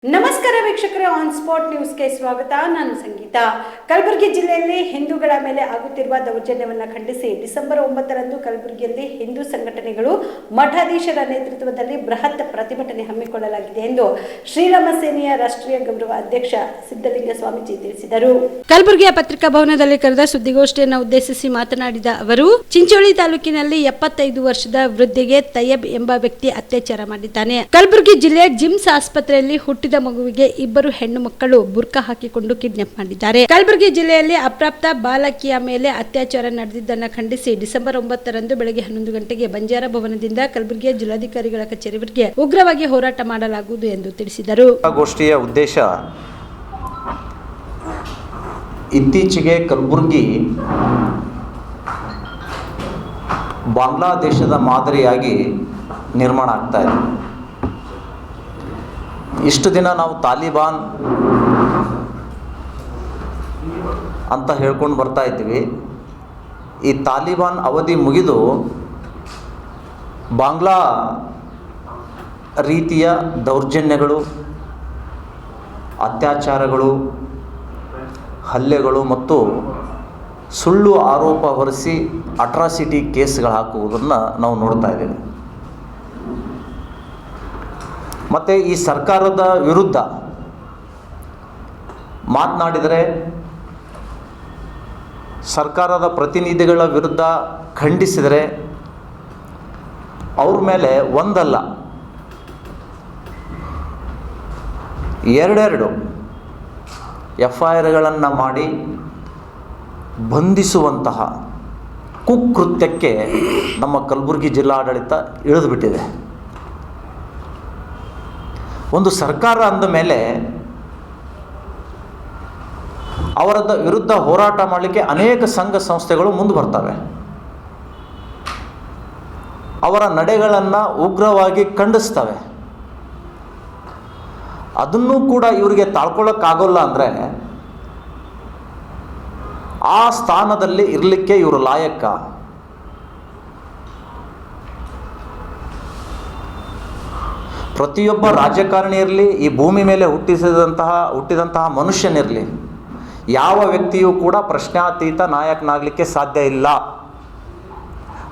ನಮಸ್ಕಾರ ವೀಕ್ಷಕರೇ, on spot ನ್ಯೂಸ್ಗೆ ಸ್ವಾಗತ. ನಾನು ಸಂಗೀತ. ಕಲಬುರಗಿ ಜಿಲ್ಲೆಯಲ್ಲಿ ಹಿಂದೂಗಳ ಮೇಲೆ ಆಗುತ್ತಿರುವ ದೌರ್ಜನ್ಯವನ್ನು ಖಂಡಿಸಿ ಡಿಸೆಂಬರ್ 9ರಂದು ಕಲಬುರಗಿಯಲ್ಲಿ ಹಿಂದೂ ಸಂಘಟನೆಗಳು ಮಠಾಧೀಶರ ನೇತೃತ್ವದಲ್ಲಿ ಬೃಹತ್ ಪ್ರತಿಭಟನೆ ಹಮ್ಮಿಕೊಳ್ಳಲಾಗಿದೆ ಎಂದು ಶ್ರೀರಾಮ ಸೇನೆಯ ರಾಷ್ಟ್ರೀಯ ಗೌರವ ಅಧ್ಯಕ್ಷ ಸಿದ್ದಲಿಂಗ ಸ್ವಾಮೀಜಿ ತಿಳಿಸಿದರು. ಕಲಬುರಗಿಯ ಪತ್ರಿಕಾ ಭವನದಲ್ಲಿ ಕರೆದ ಸುದ್ದಿಗೋಷ್ಠಿಯನ್ನು ಉದ್ದೇಶಿಸಿ ಮಾತನಾಡಿದ ಅವರು, ಚಿಂಚೋಳಿ ತಾಲೂಕಿನಲ್ಲಿ 75 ವರ್ಷದ ವೃದ್ಧೆಗೆ ತಯ್ಯಬ್ ಎಂಬ ವ್ಯಕ್ತಿ ಅತ್ಯಾಚಾರ ಮಾಡಿದ್ದಾನೆ. ಕಲಬುರಗಿ ಜಿಲ್ಲೆಯ ಜಿಮ್ಸ್ ಆಸ್ಪತ್ರೆಯಲ್ಲಿ ಹುಟ್ಟಿದ ಮಗುವಿಗೆ 2 ಹೆಣ್ಣು ಮಕ್ಕಳು ಬುರ್ಕಾ ಹಾಕಿಕೊಂಡು ಕಿಡ್ನಾಪ್ ಮಾಡಿದ್ದಾರೆ. ಕಲಬುರಗಿ ಜಿಲ್ಲೆಯಲ್ಲಿ ಅಪ್ರಾಪ್ತ ಬಾಲಕಿಯ ಮೇಲೆ ಅತ್ಯಾಚಾರ ನಡೆದಿದ್ದನ್ನು ಖಂಡಿಸಿ ಡಿಸೆಂಬರ್ 9ರಂದು ಬೆಳಗ್ಗೆ 11 ಗಂಟೆಗೆ ಬಂಜಾರ ಭವನದಿಂದ ಕಲಬುರಗಿಯ ಜಿಲ್ಲಾಧಿಕಾರಿಗಳ ಕಚೇರಿವರೆಗೆ ಉಗ್ರವಾಗಿ ಹೋರಾಟ ಮಾಡಲಾಗುವುದು ಎಂದು ತಿಳಿಸಿದರು. ಗೋಷ್ಠಿಯ ಉದ್ದೇಶ ಇತ್ತೀಚೆಗೆ ಕಲಬುರಗಿ ಬಾಂಗ್ಲಾದೇಶದ ಮಾದರಿಯಾಗಿ ನಿರ್ಮಾಣ ಆಗ್ತಾ ಇದೆ. ಇಷ್ಟು ದಿನ ನಾವು ತಾಲಿಬಾನ್ ಅಂತ ಹೇಳ್ಕೊಂಡು ಬರ್ತಾ ಇದ್ದೀವಿ. ಈ ತಾಲಿಬಾನ್ ಅವಧಿ ಮುಗಿದು ಬಾಂಗ್ಲಾ ರೀತಿಯ ದೌರ್ಜನ್ಯಗಳು, ಅತ್ಯಾಚಾರಗಳು, ಹಲ್ಲೆಗಳು ಮತ್ತು ಸುಳ್ಳು ಆರೋಪ ಹೊರಿಸಿ ಅಟ್ರಾಸಿಟಿ ಕೇಸ್ಗಳು ಹಾಕುವುದನ್ನು ನಾವು ನೋಡ್ತಾ ಇದ್ದೇವೆ. ಮತ್ತು ಈ ಸರ್ಕಾರದ ವಿರುದ್ಧ ಮಾತನಾಡಿದರೆ, ಸರ್ಕಾರದ ಪ್ರತಿನಿಧಿಗಳ ವಿರುದ್ಧ ಖಂಡಿಸಿದರೆ ಅವ್ರ ಮೇಲೆ ಒಂದಲ್ಲ 2 FIRಗಳನ್ನು ಮಾಡಿ ಬಂಧಿಸುವಂತಹ ಕುಕೃತ್ಯಕ್ಕೆ ನಮ್ಮ ಕಲಬುರಗಿ ಜಿಲ್ಲಾಡಳಿತ ಇಳಿದುಬಿಟ್ಟಿದೆ. ಒಂದು ಸರ್ಕಾರ ಅಂದ ಮೇಲೆ ಅವರ ವಿರುದ್ಧ ಹೋರಾಟ ಮಾಡಲಿಕ್ಕೆ ಅನೇಕ ಸಂಘ ಸಂಸ್ಥೆಗಳು ಮುಂದೆ ಬರ್ತವೆ. ಅವರ ನಡೆಗಳನ್ನು ಉಗ್ರವಾಗಿ ಖಂಡಿಸ್ತವೆ. ಅದನ್ನೂ ಕೂಡ ಇವರಿಗೆ ತಾಳ್ಕೊಳ್ಳೋಕ್ಕಾಗೋಲ್ಲ ಅಂದರೆ ಆ ಸ್ಥಾನದಲ್ಲಿ ಇರಲಿಕ್ಕೆ ಇವರು ಲಾಯಕ್ಕ? ಪ್ರತಿಯೊಬ್ಬ ರಾಜಕಾರಣಿ ಇರಲಿ, ಈ ಭೂಮಿ ಮೇಲೆ ಹುಟ್ಟಿದಂತಹ ಮನುಷ್ಯನಿರಲಿ, ಯಾವ ವ್ಯಕ್ತಿಯೂ ಕೂಡ ಪ್ರಶ್ನಾತೀತ ನಾಯಕನಾಗಲಿಕ್ಕೆ ಸಾಧ್ಯ ಇಲ್ಲ.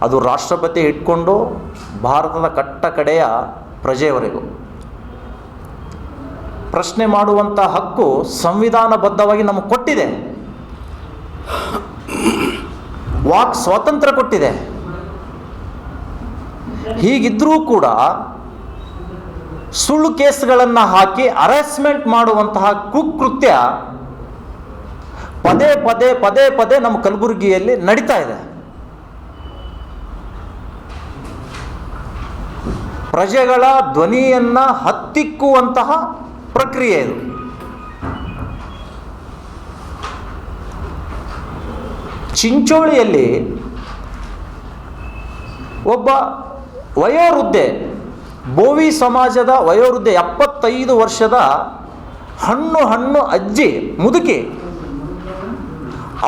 ಅದು ರಾಷ್ಟ್ರಪತಿ ಇಟ್ಕೊಂಡು ಭಾರತದ ಕಟ್ಟ ಕಡೆಯ ಪ್ರಜೆಯವರೆಗೂ ಪ್ರಶ್ನೆ ಮಾಡುವಂಥ ಹಕ್ಕು ಸಂವಿಧಾನಬದ್ಧವಾಗಿ ನಮಗೆ ಕೊಟ್ಟಿದೆ. ವಾಕ್ ಸ್ವಾತಂತ್ರ್ಯ ಕೊಟ್ಟಿದೆ. ಹೀಗಿದ್ದರೂ ಕೂಡ ಸುಳ್ಳು ಕೇಸ್ಗಳನ್ನು ಹಾಕಿ ಹರಾಸ್ಮೆಂಟ್ ಮಾಡುವಂತಹ ಕುಕೃತ್ಯ ಪದೇ ಪದೇ ನಮ್ಮ ಕಲಬುರಗಿಯಲ್ಲಿ ನಡೀತಾ ಇದೆ. ಪ್ರಜೆಗಳ ಧ್ವನಿಯನ್ನು ಹತ್ತಿಕ್ಕುವಂತಹ ಪ್ರಕ್ರಿಯೆ ಇದು. ಚಿಂಚೋಳಿಯಲ್ಲಿ ಒಬ್ಬ ವಯೋವೃದ್ಧೆ, ಬೋವಿ ಸಮಾಜದ ವಯೋವೃದ್ಧೆ, 75 ವರ್ಷದ ಹಣ್ಣು ಅಜ್ಜಿ, ಮುದುಕಿ,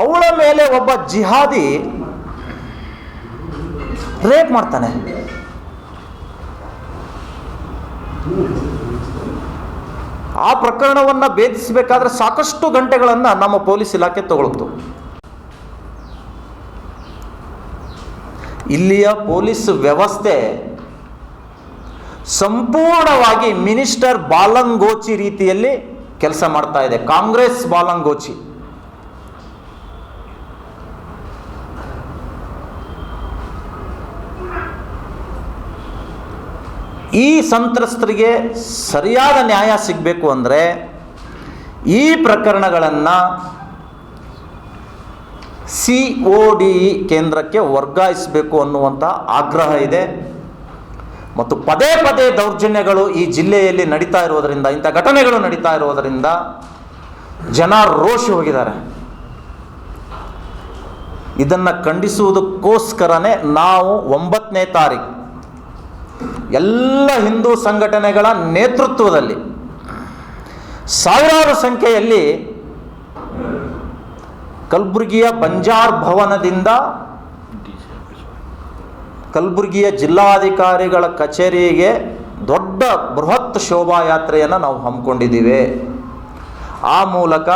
ಅವಳ ಮೇಲೆ ಒಬ್ಬ ಜಿಹಾದಿ ರೇಪ್ ಮಾಡ್ತಾನೆ. ಆ ಪ್ರಕರಣವನ್ನು ಭೇದಿಸಬೇಕಾದ್ರೆ ಸಾಕಷ್ಟು ಗಂಟೆಗಳನ್ನು ನಮ್ಮ ಪೊಲೀಸ್ ಇಲಾಖೆ ತಗೊಳ್ತು. ಇಲ್ಲಿಯ ಪೊಲೀಸ್ ವ್ಯವಸ್ಥೆ ಸಂಪೂರ್ಣವಾಗಿ ಮಿನಿಸ್ಟರ್ ಬಾಲಂಗೋಚಿ ರೀತಿಯಲ್ಲಿ ಕೆಲಸ ಮಾಡ್ತಾ ಇದೆ. ಕಾಂಗ್ರೆಸ್ ಬಾಲಂಗೋಚಿ. ಈ ಸಂತ್ರಸ್ತರಿಗೆ ಸರಿಯಾದ ನ್ಯಾಯ ಸಿಗಬೇಕು ಅಂದರೆ ಈ ಪ್ರಕರಣಗಳನ್ನು CODE ಕೇಂದ್ರಕ್ಕೆ ವರ್ಗಾಯಿಸಬೇಕು ಅನ್ನುವಂಥ ಆಗ್ರಹ ಇದೆ. ಮತ್ತು ಪದೇ ದೌರ್ಜನ್ಯಗಳು ಈ ಜಿಲ್ಲೆಯಲ್ಲಿ ನಡೀತಾ ಇರೋದರಿಂದ, ಇಂಥ ಘಟನೆಗಳು ನಡೀತಾ ಇರೋದರಿಂದ ಜನ ರೋಷಿ ಹೋಗಿದ್ದಾರೆ. ಇದನ್ನು ಖಂಡಿಸುವುದಕ್ಕೋಸ್ಕರನೇ ನಾವು 9ನೇ ತಾರೀಕು ಎಲ್ಲ ಹಿಂದೂ ಸಂಘಟನೆಗಳ ನೇತೃತ್ವದಲ್ಲಿ ಸಾವಿರಾರು ಸಂಖ್ಯೆಯಲ್ಲಿ ಕಲಬುರಗಿಯ ಬಂಜಾರ್ ಭವನದಿಂದ ಕಲಬುರಗಿಯ ಜಿಲ್ಲಾಧಿಕಾರಿಗಳ ಕಚೇರಿಗೆ ದೊಡ್ಡ ದೊಡ್ಡ ಬೃಹತ್ ಶೋಭಾಯಾತ್ರೆಯನ್ನು ನಾವು ಹಮ್ಮಿಕೊಂಡಿದ್ದೀವಿ. ಆ ಮೂಲಕ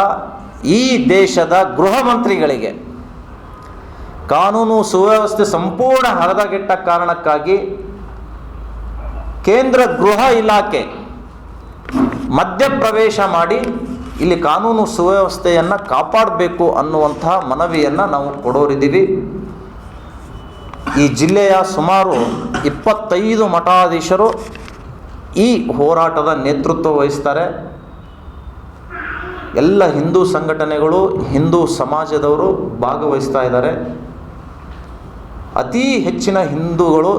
ಈ ದೇಶದ ಗೃಹ ಮಂತ್ರಿಗಳಿಗೆ ಕಾನೂನು ಸುವ್ಯವಸ್ಥೆ ಸಂಪೂರ್ಣ ಹದಗೆಟ್ಟ ಕಾರಣಕ್ಕಾಗಿ ಕೇಂದ್ರ ಗೃಹ ಇಲಾಖೆ ಮಧ್ಯಪ್ರವೇಶ ಮಾಡಿ ಇಲ್ಲಿ ಕಾನೂನು ಸುವ್ಯವಸ್ಥೆಯನ್ನು ಕಾಪಾಡಬೇಕು ಅನ್ನುವಂತಹ ಮನವಿಯನ್ನು ನಾವು ಕೊಡೋರಿದ್ದೀವಿ. ಈ ಜಿಲ್ಲೆಯ ಸುಮಾರು 25 ಮಠಾಧೀಶರು ಈ ಹೋರಾಟದ ನೇತೃತ್ವ ವಹಿಸ್ತಾರೆ. ಎಲ್ಲ ಹಿಂದೂ ಸಂಘಟನೆಗಳು, ಹಿಂದೂ ಸಮಾಜದವರು ಭಾಗವಹಿಸ್ತಾ ಇದ್ದಾರೆ. ಅತಿ ಹೆಚ್ಚಿನ ಹಿಂದೂಗಳು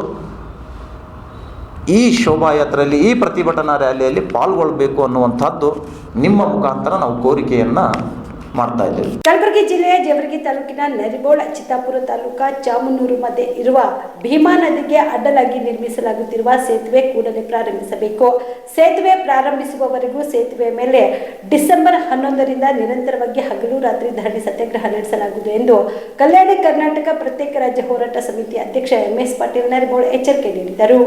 ಈ ಶೋಭಾಯಾತ್ರೆಯಲ್ಲಿ, ಈ ಪ್ರತಿಭಟನಾ ರ್ಯಾಲಿಯಲ್ಲಿ ಪಾಲ್ಗೊಳ್ಳಬೇಕು ಅನ್ನುವಂಥದ್ದು ನಿಮ್ಮ ಮುಖಾಂತರ ನಾವು ಕೋರಿಕೆಯನ್ನು ಮಾಡ್ತಾ ಇದ್ದೇವೆ. ಕಲಬುರಗಿ ಜಿಲ್ಲೆಯ ಜೇವರ್ಗಿ ತಾಲೂಕಿನ ನರಿಬೋಳ, ಚಿತ್ತಾಪುರ ತಾಲೂಕಾ ಚಾಮುನ್ನೂರು ಮಧ್ಯೆ ಇರುವ ಭೀಮಾ ನದಿಗೆ ಅಡ್ಡಲಾಗಿ ನಿರ್ಮಿಸಲಾಗುತ್ತಿರುವ ಸೇತುವೆ ಕೂಡಲೇ ಪ್ರಾರಂಭಿಸಬೇಕು. ಸೇತುವೆ ಪ್ರಾರಂಭಿಸುವವರೆಗೂ ಸೇತುವೆ ಮೇಲೆ ಡಿಸೆಂಬರ್ 11ರಿಂದ ನಿರಂತರವಾಗಿ ಹಗಲು ರಾತ್ರಿ ಧರಣಿ ಸತ್ಯಾಗ್ರಹ ನಡೆಸಲಾಗುವುದು ಎಂದು ಕಲ್ಯಾಣ ಕರ್ನಾಟಕ ಪ್ರತ್ಯೇಕ ರಾಜ್ಯ ಹೋರಾಟ ಸಮಿತಿ ಅಧ್ಯಕ್ಷ MS ಪಾಟೀಲ್ ನರಿಬೋಳ ಎಚ್ಚರಿಕೆ ನೀಡಿದರು.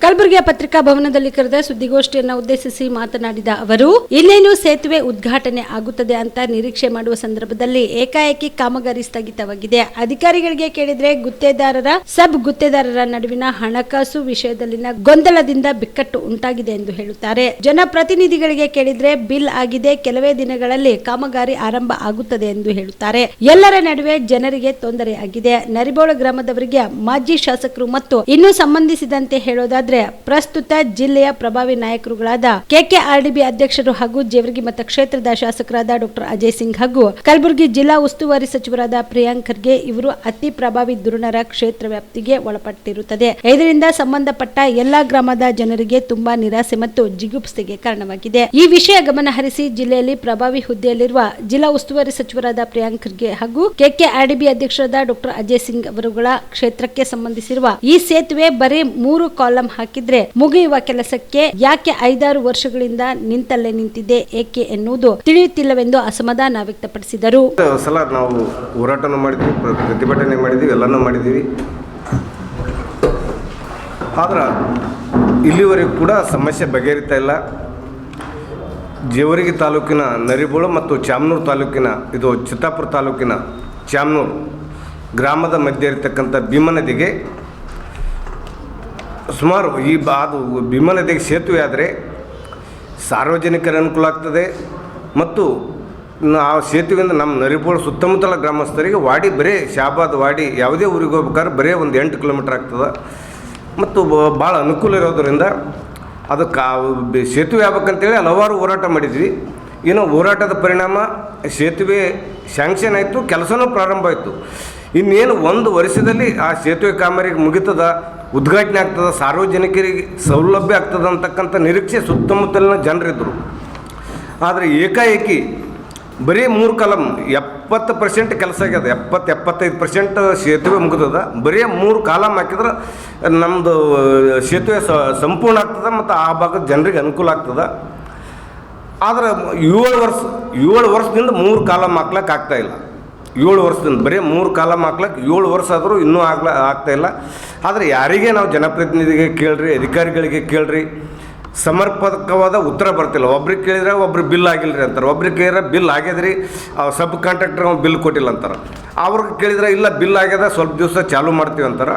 ಕಲಬುರಗಿಯ ಪತ್ರಿಕಾ ಭವನದಲ್ಲಿ ಕರೆದ ಸುದ್ದಿಗೋಷ್ಠಿಯನ್ನು ಉದ್ದೇಶಿಸಿ ಮಾತನಾಡಿದ ಅವರು, ಇನ್ನೇನು ಸೇತುವೆ ಉದ್ಘಾಟನೆ ಆಗುತ್ತದೆ ಅಂತ ನಿರೀಕ್ಷೆ ಮಾಡುವ ಸಂದರ್ಭದಲ್ಲಿ ಏಕಾಏಕಿ ಕಾಮಗಾರಿ ಸ್ಥಗಿತವಾಗಿದೆ. ಅಧಿಕಾರಿಗಳಿಗೆ ಕೇಳಿದ್ರೆ ಗುತ್ತೇದಾರರ, ಸಬ್ ಗುತ್ತೇದಾರರ ನಡುವಿನ ಹಣಕಾಸು ವಿಷಯದಲ್ಲಿನ ಗೊಂದಲದಿಂದ ಬಿಕ್ಕಟ್ಟು ಉಂಟಾಗಿದೆ ಎಂದು ಹೇಳುತ್ತಾರೆ. ಜನಪ್ರತಿನಿಧಿಗಳಿಗೆ ಕೇಳಿದ್ರೆ ಬಿಲ್ ಆಗಿದೆ, ಕೆಲವೇ ದಿನಗಳಲ್ಲಿ ಕಾಮಗಾರಿ ಆರಂಭ ಆಗುತ್ತದೆ ಎಂದು ಹೇಳುತ್ತಾರೆ. ಎಲ್ಲರ ನಡುವೆ ಜನರಿಗೆ ತೊಂದರೆ ಆಗಿದೆ. ನರಿಬೋಳ ಗ್ರಾಮದವರಿಗೆ ಮಾಜಿ ಶಾಸಕರು ಮತ್ತು ಇನ್ನೂ ಸಂಬಂಧಿಸಿದಂತೆ ಹೇಳೋದಾದ್ರೆ ಪ್ರಸ್ತುತ ಜಿಲ್ಲೆಯ ಪ್ರಭಾವಿ ನಾಯಕರುಗಳಾದ KKRDB ಅಧ್ಯಕ್ಷರು ಹಾಗೂ ಜೇವರ್ಗಿ ಮತಕ್ಷೇತ್ರದ ಶಾಸಕರಾದ ಡಾಕ್ಟರ್ ಅಜಯ್ ಸಿಂಗ್ ಹಾಗೂ ಕಲಬುರಗಿ ಜಿಲ್ಲಾ ಉಸ್ತುವಾರಿ ಸಚಿವರಾದ ಪ್ರಿಯಾಂಕ್ ಖರ್ಗೆ ಇವರು ಅತಿ ಪ್ರಭಾವಿ ದುರುಣರ ಕ್ಷೇತ್ರ ವ್ಯಾಪ್ತಿಗೆ ಒಳಪಟ್ಟಿರುತ್ತದೆ. ಇದರಿಂದ ಸಂಬಂಧಪಟ್ಟ ಎಲ್ಲಾ ಗ್ರಾಮದ ಜನರಿಗೆ ತುಂಬಾ ನಿರಾಸೆ ಮತ್ತು ಜಿಗುಪ್ಸೆಗೆ ಕಾರಣವಾಗಿದೆ. ಈ ವಿಷಯ ಗಮನಹರಿಸಿ ಜಿಲ್ಲೆಯಲ್ಲಿ ಪ್ರಭಾವಿ ಹುದ್ದೆಯಲ್ಲಿರುವ ಜಿಲ್ಲಾ ಉಸ್ತುವಾರಿ ಸಚಿವರಾದ ಪ್ರಿಯಾಂಕ್ ಖರ್ಗೆ ಹಾಗೂ KKRDB ಅಧ್ಯಕ್ಷರಾದ ಡಾಕ್ಟರ್ ಅಜಯ್ ಸಿಂಗ್ ಅವರುಗಳ ಕ್ಷೇತ್ರಕ್ಕೆ ಸಂಬಂಧಿಸಿರುವ ಈ ಸೇತುವೆ ಬರೀ 3 ಕಾಲಂ ಹಾಕಿದ್ರೆ ಮುಗಿಯುವ ಕೆಲಸಕ್ಕೆ ಯಾಕೆ 5-6 ವರ್ಷಗಳಿಂದ ನಿಂತಲ್ಲೇ ನಿಂತಿದೆ ಏಕೆ ಎನ್ನುವುದು ತಿಳಿಯುತ್ತಿಲ್ಲವೆಂದು ಅಸಮಾಧಾನ ವ್ಯಕ್ತಪಡಿಸಿದರು. ಸಲ ನಾವು ಹೋರಾಟನೂ ಮಾಡಿದ್ವಿ, ಪ್ರತಿಭಟನೆ ಮಾಡಿದ್ವಿ, ಎಲ್ಲನೂ ಮಾಡಿದ್ದೀವಿ. ಆದ್ರೆ ಇಲ್ಲಿವರೆಗೂ ಕೂಡ ಸಮಸ್ಯೆ ಬಗೆಹರಿತಾ ಇಲ್ಲ. ಜೇವರ್ಗಿ ತಾಲೂಕಿನ ನರಿಬೋಳ ಮತ್ತು ಚಾಮನೂರು ತಾಲೂಕಿನ, ಇದು ಚಿತ್ತಾಪುರ ತಾಲೂಕಿನ ಚಾಮನೂರು ಗ್ರಾಮದ ಮಧ್ಯೆ ಇರತಕ್ಕಂಥ ಭೀಮಾ ನದಿಗೆ ಸುಮಾರು ಅದು ಭೀಮಾ ನದಿಗೆ ಸೇತುವೆ ಆದರೆ ಸಾರ್ವಜನಿಕರ ಅನುಕೂಲ ಆಗ್ತದೆ ಮತ್ತು ಆ ಸೇತುವೆಯಿಂದ ನಮ್ಮ ನರಿಬೋಳ ಸುತ್ತಮುತ್ತಲ ಗ್ರಾಮಸ್ಥರಿಗೆ ವಾಡಿ, ಬರೀ ಶಾಬಾದ್ ವಾಡಿ ಯಾವುದೇ ಊರಿಗೆ ಹೋಗ್ಬೇಕಾದ್ರೆ ಬರೀ ಒಂದು 8 ಕಿಲೋಮೀಟ್ರ್ ಆಗ್ತದೆ ಮತ್ತು ಭಾಳ ಅನುಕೂಲ ಇರೋದರಿಂದ ಅದಕ್ಕೆ ಸೇತುವೆ ಆಗ್ಬೇಕಂತೇಳಿ ಹಲವಾರು ಹೋರಾಟ ಮಾಡಿದ್ವಿ. ಏನೋ ಹೋರಾಟದ ಪರಿಣಾಮ ಸೇತುವೆ ಸ್ಯಾಂಕ್ಷನ್ ಆಯಿತು, ಕೆಲಸನೂ ಪ್ರಾರಂಭ ಆಯಿತು. ಇನ್ನೇನು 1 ವರ್ಷದಲ್ಲಿ ಆ ಸೇತುವೆ ಕಾಮಗಾರಿ ಮುಗಿತದ, ಉದ್ಘಾಟನೆ ಆಗ್ತದೆ, ಸಾರ್ವಜನಿಕರಿಗೆ ಸೌಲಭ್ಯ ಆಗ್ತದೆ ಅಂತಕ್ಕಂಥ ನಿರೀಕ್ಷೆ ಸುತ್ತಮುತ್ತಲಿನ ಜನರಿದ್ದರು. ಆದರೆ ಏಕಾಏಕಿ ಬರೀ 3 ಕಾಲಮ್ 70% ಕೆಲಸ ಆಗ್ಯದ, 70-75% ಸೇತುವೆ ಮುಗಿದದ. ಬರೀ 3 ಕಾಲಮ್ ಹಾಕಿದ್ರೆ ನಮ್ಮದು ಸೇತುವೆ ಸಂಪೂರ್ಣ ಆಗ್ತದೆ ಮತ್ತು ಆ ಭಾಗದ ಜನರಿಗೆ ಅನುಕೂಲ ಆಗ್ತದೆ. ಆದರೆ 7 ವರ್ಷದಿಂದ 3 ಕಾಲಮ್ ಹಾಕ್ಲಿಕ್ಕೆ ಆಗ್ತಾಯಿಲ್ಲ. 7 ವರ್ಷದಿಂದ ಬರೀ 3 ಕಾಲಮ್ ಹಾಕ್ಲಿಕ್ಕೆ 7 ವರ್ಷ ಆದರೂ ಇನ್ನೂ ಆಗ್ತಾಯಿಲ್ಲ. ಆದರೆ ಯಾರಿಗೆ ನಾವು ಜನಪ್ರತಿನಿಧಿಗೆ ಕೇಳ್ರಿ, ಅಧಿಕಾರಿಗಳಿಗೆ ಕೇಳ್ರಿ, ಸಮರ್ಪಕವಾದ ಉತ್ತರ ಬರ್ತಿಲ್ಲ. ಒಬ್ರಿಗೆ ಕೇಳಿದ್ರೆ ಒಬ್ರು ಬಿಲ್ ಆಗಿಲ್ಲರಿ ಅಂತಾರೆ, ಒಬ್ರಿಗೆ ಕೇಳಿದ್ರೆ ಬಿಲ್ ಆಗ್ಯದ್ರಿ, ಸಬ್ ಕಾಂಟ್ರಾಕ್ಟರ್ ಬಿಲ್ ಕೊಟ್ಟಿಲ್ಲ ಅಂತಾರೆ. ಅವ್ರಿಗೆ ಕೇಳಿದ್ರೆ ಇಲ್ಲ ಬಿಲ್ ಆಗ್ಯದ, ಸ್ವಲ್ಪ ದಿವಸ ಚಾಲೂ ಮಾಡ್ತೀವಿ ಅಂತಾರೆ.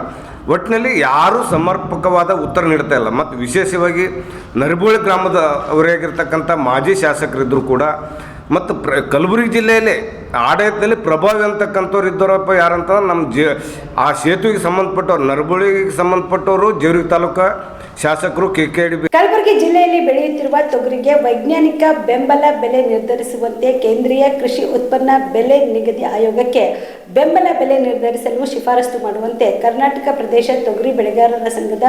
ಒಟ್ಟಿನಲ್ಲಿ ಯಾರೂ ಸಮರ್ಪಕವಾದ ಉತ್ತರ ನೀಡ್ತಾ ಇಲ್ಲ. ಮತ್ತು ವಿಶೇಷವಾಗಿ ನರಿಬೋಳ ಗ್ರಾಮದ ಅವರಾಗಿರ್ತಕ್ಕಂಥ ಮಾಜಿ ಶಾಸಕರಿದ್ದರೂ ಕೂಡ ಮತ್ತು ಕಲಬುರಗಿ ಜಿಲ್ಲೆಯಲ್ಲೇ ಆಡಳಿತದಲ್ಲಿ ಪ್ರಭಾವಿ ಅಂತಕ್ಕಂಥವ್ರು ಇದ್ದವರಪ್ಪ ಯಾರಂತ ನಮ್ಮ ಆ ಸೇತುವೆಗೆ ಸಂಬಂಧಪಟ್ಟವ್ರು, ನರಬೋಳಿಗೆ ಸಂಬಂಧಪಟ್ಟವರು ಜೇವರ್ಗಿ ತಾಲೂಕು ಶಾಸಕರು KKRDB. ಕಲಬುರಗಿ ಜಿಲ್ಲೆಯಲ್ಲಿ ಬೆಳೆಯುತ್ತಿರುವ ತೊಗರಿಗೆ ವೈಜ್ಞಾನಿಕ ಬೆಂಬಲ ಬೆಲೆ ನಿರ್ಧರಿಸುವಂತೆ ಕೇಂದ್ರೀಯ ಕೃಷಿ ಉತ್ಪನ್ನ ಬೆಲೆ ನಿಗದಿ ಆಯೋಗಕ್ಕೆ ಬೆಂಬಲ ಬೆಲೆ ನಿರ್ಧರಿಸಲು ಶಿಫಾರಸು ಮಾಡುವಂತೆ ಕರ್ನಾಟಕ ಪ್ರದೇಶ ತೊಗರಿ ಬೆಳೆಗಾರರ ಸಂಘದ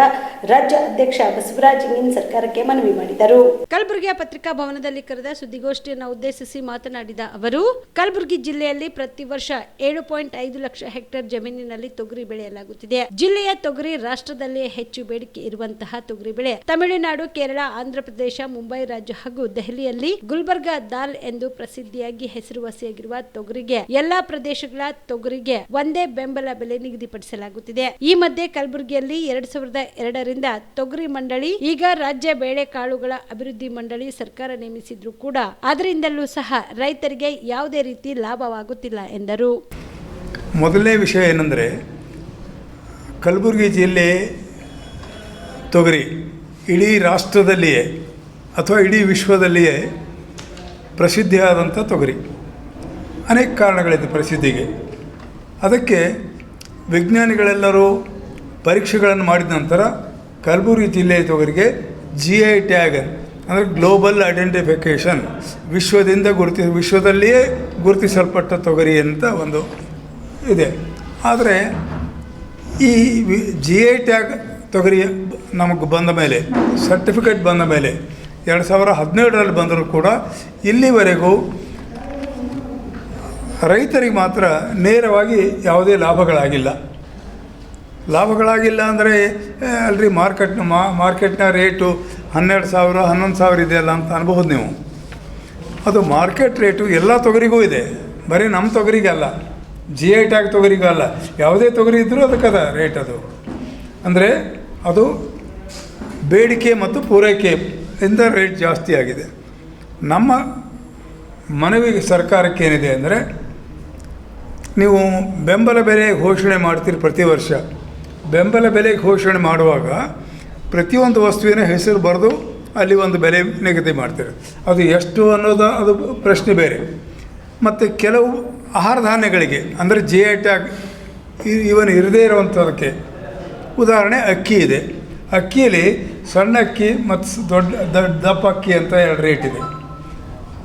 ರಾಜ್ಯ ಅಧ್ಯಕ್ಷ ಬಸವರಾಜ್ ಇಂಗಿನ್ ಸರ್ಕಾರಕ್ಕೆ ಮನವಿ ಮಾಡಿದರು. ಕಲಬುರಗಿಯ ಪತ್ರಿಕಾ ಭವನದಲ್ಲಿ ಕರೆದ ಸುದ್ದಿಗೋಷ್ಠಿಯನ್ನು ಉದ್ದೇಶಿಸಿ ಮಾತನಾಡಿದ ಅವರು, ಕಲಬುರಗಿ ಜಿಲ್ಲೆಯಲ್ಲಿ ಪ್ರತಿ ವರ್ಷ 7.5 ಲಕ್ಷ ಹೆಕ್ಟೇರ್ ಜಮೀನಿನಲ್ಲಿ ತೊಗರಿ ಬೆಳೆಯಲಾಗುತ್ತಿದೆ. ಜಿಲ್ಲೆಯ ತೊಗರಿ ರಾಷ್ಟ್ರದಲ್ಲೇ ಹೆಚ್ಚು ಬೇಡಿಕೆ ಇರುವಂತಹ ತೊಗರಿ ಬೆಳೆ ತಮಿಳುನಾಡು, ಕೇರಳ, ಆಂಧ್ರಪ್ರದೇಶ, ಮುಂಬೈ ರಾಜ್ಯ ಹಾಗೂ ದೆಹಲಿಯಲ್ಲಿ ಗುಲ್ಬರ್ಗಾ ದಾಲ್ ಎಂದು ಪ್ರಸಿದ್ಧಿಯಾಗಿ ಹೆಸರುವಾಸಿಯಾಗಿರುವ ತೊಗರಿಗೆ ಎಲ್ಲಾ ಪ್ರದೇಶಗಳ ತೊಗರಿಗೆ ಒಂದೇ ಬೆಂಬಲ ಬೆಲೆ ನಿಗದಿಪಡಿಸಲಾಗುತ್ತಿದೆ. ಈ ಮಧ್ಯೆ ಕಲಬುರಗಿಯಲ್ಲಿ 2002ರಿಂದ ತೊಗರಿ ಮಂಡಳಿ, ಈಗ ರಾಜ್ಯ ಬೇಳೆಕಾಳುಗಳ ಅಭಿವೃದ್ಧಿ ಮಂಡಳಿ ಸರ್ಕಾರ ನೇಮಿಸಿದ್ರು ಕೂಡ ಅದರಿಂದಲೂ ಸಹ ರೈತರಿಗೆ ಯಾವುದೇ ರೀತಿ ಲಾಭವಾಗುತ್ತಿಲ್ಲ ಎಂದರು. ಮೊದಲನೇ ವಿಷಯ ಏನೆಂದರೆ, ಕಲಬುರಗಿ ಜಿಲ್ಲೆ ತೊಗರಿ ಇಡೀ ರಾಷ್ಟ್ರದಲ್ಲಿಯೇ ಅಥವಾ ಇಡೀ ವಿಶ್ವದಲ್ಲಿಯೇ ಪ್ರಸಿದ್ಧಿಯಾದಂಥ ತೊಗರಿ. ಅನೇಕ ಕಾರಣಗಳಿದೆ ಪ್ರಸಿದ್ಧಿಗೆ. ಅದಕ್ಕೆ ವಿಜ್ಞಾನಿಗಳೆಲ್ಲರೂ ಪರೀಕ್ಷೆಗಳನ್ನು ಮಾಡಿದ ನಂತರ ಕಲಬುರಗಿ ಜಿಲ್ಲೆಯ ತೊಗರಿಗೆ GI ಟ್ಯಾಗ್ ಅಂದರೆ ಗ್ಲೋಬಲ್ ಐಡೆಂಟಿಫಿಕೇಷನ್, ವಿಶ್ವದಲ್ಲಿಯೇ ಗುರುತಿಸಲ್ಪಟ್ಟ ತೊಗರಿ ಅಂತ ಒಂದು ಇದೆ. ಆದರೆ ಈ GI ಟ್ಯಾಗ್ ತೊಗರಿ ನಮಗೆ ಬಂದ ಮೇಲೆ, ಸರ್ಟಿಫಿಕೇಟ್ ಬಂದ ಮೇಲೆ 2017ರಲ್ಲಿ ಬಂದರೂ ಕೂಡ ಇಲ್ಲಿವರೆಗೂ ರೈತರಿಗೆ ಮಾತ್ರ ನೇರವಾಗಿ ಯಾವುದೇ ಲಾಭಗಳಾಗಿಲ್ಲ ಅಂದರೆ ಅಲ್ರಿ ಮಾರ್ಕೆಟ್ನ ರೇಟು 12,000 11,000 ಇದೆಯಲ್ಲ ಅಂತ ಅನ್ಬೋದು ನೀವು. ಅದು ಮಾರ್ಕೆಟ್ ರೇಟು ಎಲ್ಲ ತೊಗರಿಗೂ ಇದೆ, ಬರೀ ನಮ್ಮ ತೊಗರಿಗೆ ಅಲ್ಲ, GI ಟ್ಯಾಗ್ ತೊಗರಿಗೂ ಅಲ್ಲ, ಯಾವುದೇ ತೊಗರಿ ಇದ್ದರೂ ಅದಕ್ಕದ ರೇಟ್. ಅದು ಅಂದರೆ ಅದು ಬೇಡಿಕೆ ಮತ್ತು ಪೂರೈಕೆಯಿಂದ ರೇಟ್ ಜಾಸ್ತಿ ಆಗಿದೆ. ನಮ್ಮ ಮನವಿ ಸರ್ಕಾರಕ್ಕೆ ಏನಿದೆ ಅಂದರೆ, ನೀವು ಬೆಂಬಲ ಬೆಲೆ ಘೋಷಣೆ ಮಾಡ್ತೀರಿ ಪ್ರತಿ ವರ್ಷ. ಬೆಂಬಲ ಬೆಲೆ ಘೋಷಣೆ ಮಾಡುವಾಗ ಪ್ರತಿಯೊಂದು ವಸ್ತುವಿನ ಹೆಸರು ಬರೆದು ಅಲ್ಲಿ ಒಂದು ಬೆಲೆ ನಿಗದಿ ಮಾಡ್ತೀರಿ. ಅದು ಎಷ್ಟು ಅನ್ನೋದು ಅದು ಪ್ರಶ್ನೆ ಬೇರೆ. ಮತ್ತು ಕೆಲವು ಆಹಾರ ಧಾನ್ಯಗಳಿಗೆ ಅಂದರೆ GI ಟ್ಯಾಗ್ ಇವನ್ ಇರದೇ ಇರುವಂಥದಕ್ಕೆ, ಉದಾಹರಣೆ ಅಕ್ಕಿ ಇದೆ. ಅಕ್ಕಿಯಲ್ಲಿ ಸಣ್ಣ ಅಕ್ಕಿ ಮತ್ತು ದಪ್ಪ ಅಕ್ಕಿ ಅಂತ 2 ರೇಟ್ ಇದೆ.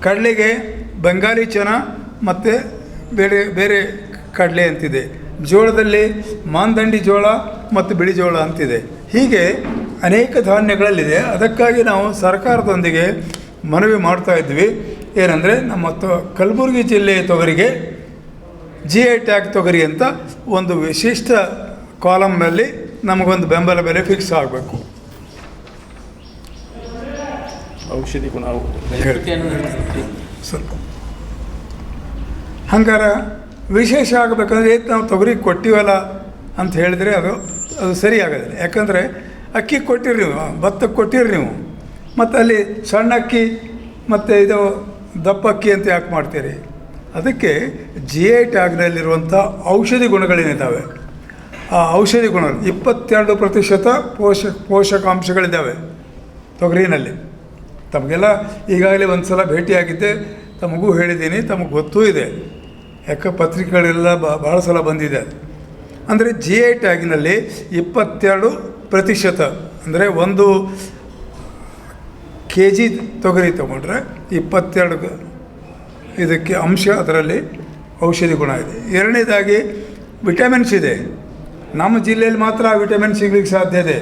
ಕಡಲೆಗೆ ಬೆಂಗಾಲಿ ಚನ ಮತ್ತು ಬೇರೆ ಕಡಲೆ ಅಂತಿದೆ. ಜೋಳದಲ್ಲಿ ಮಾಂದಂಡಿ ಜೋಳ ಮತ್ತು ಬಿಳಿ ಜೋಳ ಅಂತಿದೆ. ಹೀಗೆ ಅನೇಕ ಧಾನ್ಯಗಳಲ್ಲಿದೆ. ಅದಕ್ಕಾಗಿ ನಾವು ಸರ್ಕಾರದೊಂದಿಗೆ ಮನವಿ ಮಾಡ್ತಾ ಇದ್ವಿ, ಏನಂದರೆ ನಮ್ಮ ಕಲಬುರಗಿ ಜಿಲ್ಲೆಯ ತೊಗರಿಗೆ GI ಟ್ಯಾಗ್ ತೊಗರಿ ಅಂತ ಒಂದು ವಿಶಿಷ್ಟ ಕಾಲಮ್ನಲ್ಲಿ ನಮಗೊಂದು ಬೆಂಬಲ ಬೆಲೆ ಫಿಕ್ಸ್ ಆಗಬೇಕು. ಔಷಧಿ ಗುಣ ಸ್ವಲ್ಪ ಹಂಗಾರೆ ವಿಶೇಷ ಆಗಬೇಕಂದ್ರೆ ನಾವು ತೊಗರಿ ಕೊಟ್ಟಿವಲ್ಲ ಅಂತ ಹೇಳಿದರೆ ಅದು ಸರಿ ಆಗೋದಿಲ್ಲ. ಯಾಕಂದರೆ ಅಕ್ಕಿ ಕೊಟ್ಟಿರಿ ನೀವು, ಭತ್ತಕ್ಕೆ ಕೊಟ್ಟಿರಿ ನೀವು, ಮತ್ತು ಅಲ್ಲಿ ಸಣ್ಣ ಅಕ್ಕಿ ಮತ್ತು ಇದು ದಪ್ಪ ಅಕ್ಕಿ ಅಂತ ಯಾಕೆ ಮಾಡ್ತೀರಿ? ಅದಕ್ಕೆ GI ಟ್ಯಾಗ್ನಲ್ಲಿರುವಂಥ ಔಷಧಿ ಗುಣಗಳೇನಿದ್ದಾವೆ, ಆ ಔಷಧಿ ಗುಣ 22% ಪೋಷಕಾಂಶಗಳಿದ್ದಾವೆ ತೊಗರಿನಲ್ಲಿ. ತಮಗೆಲ್ಲ ಈಗಾಗಲೇ ಒಂದು ಸಲ ಭೇಟಿಯಾಗಿದ್ದೆ, ತಮಗೂ ಹೇಳಿದ್ದೀನಿ, ತಮಗೆ ಗೊತ್ತೂ ಇದೆ, ಯಾಕೆ ಪತ್ರಿಕೆಗಳೆಲ್ಲ ಭಾಳ ಸಲ ಬಂದಿದೆ. ಅಂದರೆ GI ಟ್ಯಾಗಿನಲ್ಲಿ 22% ಅಂದರೆ 1 kg ತೊಗರಿ ತೊಗೊಂಡ್ರೆ 22 ಇದಕ್ಕೆ ಅಂಶ ಅದರಲ್ಲಿ ಔಷಧಿ ಗುಣ ಇದೆ. ಎರಡನೇದಾಗಿ ವಿಟಮಿನ್ಸ್ ಇದೆ. ನಮ್ಮ ಜಿಲ್ಲೆಯಲ್ಲಿ ಮಾತ್ರ ಆ ವಿಟಮಿನ್ ಸಿಗಲಿಕ್ಕೆ ಸಾಧ್ಯ ಇದೆ.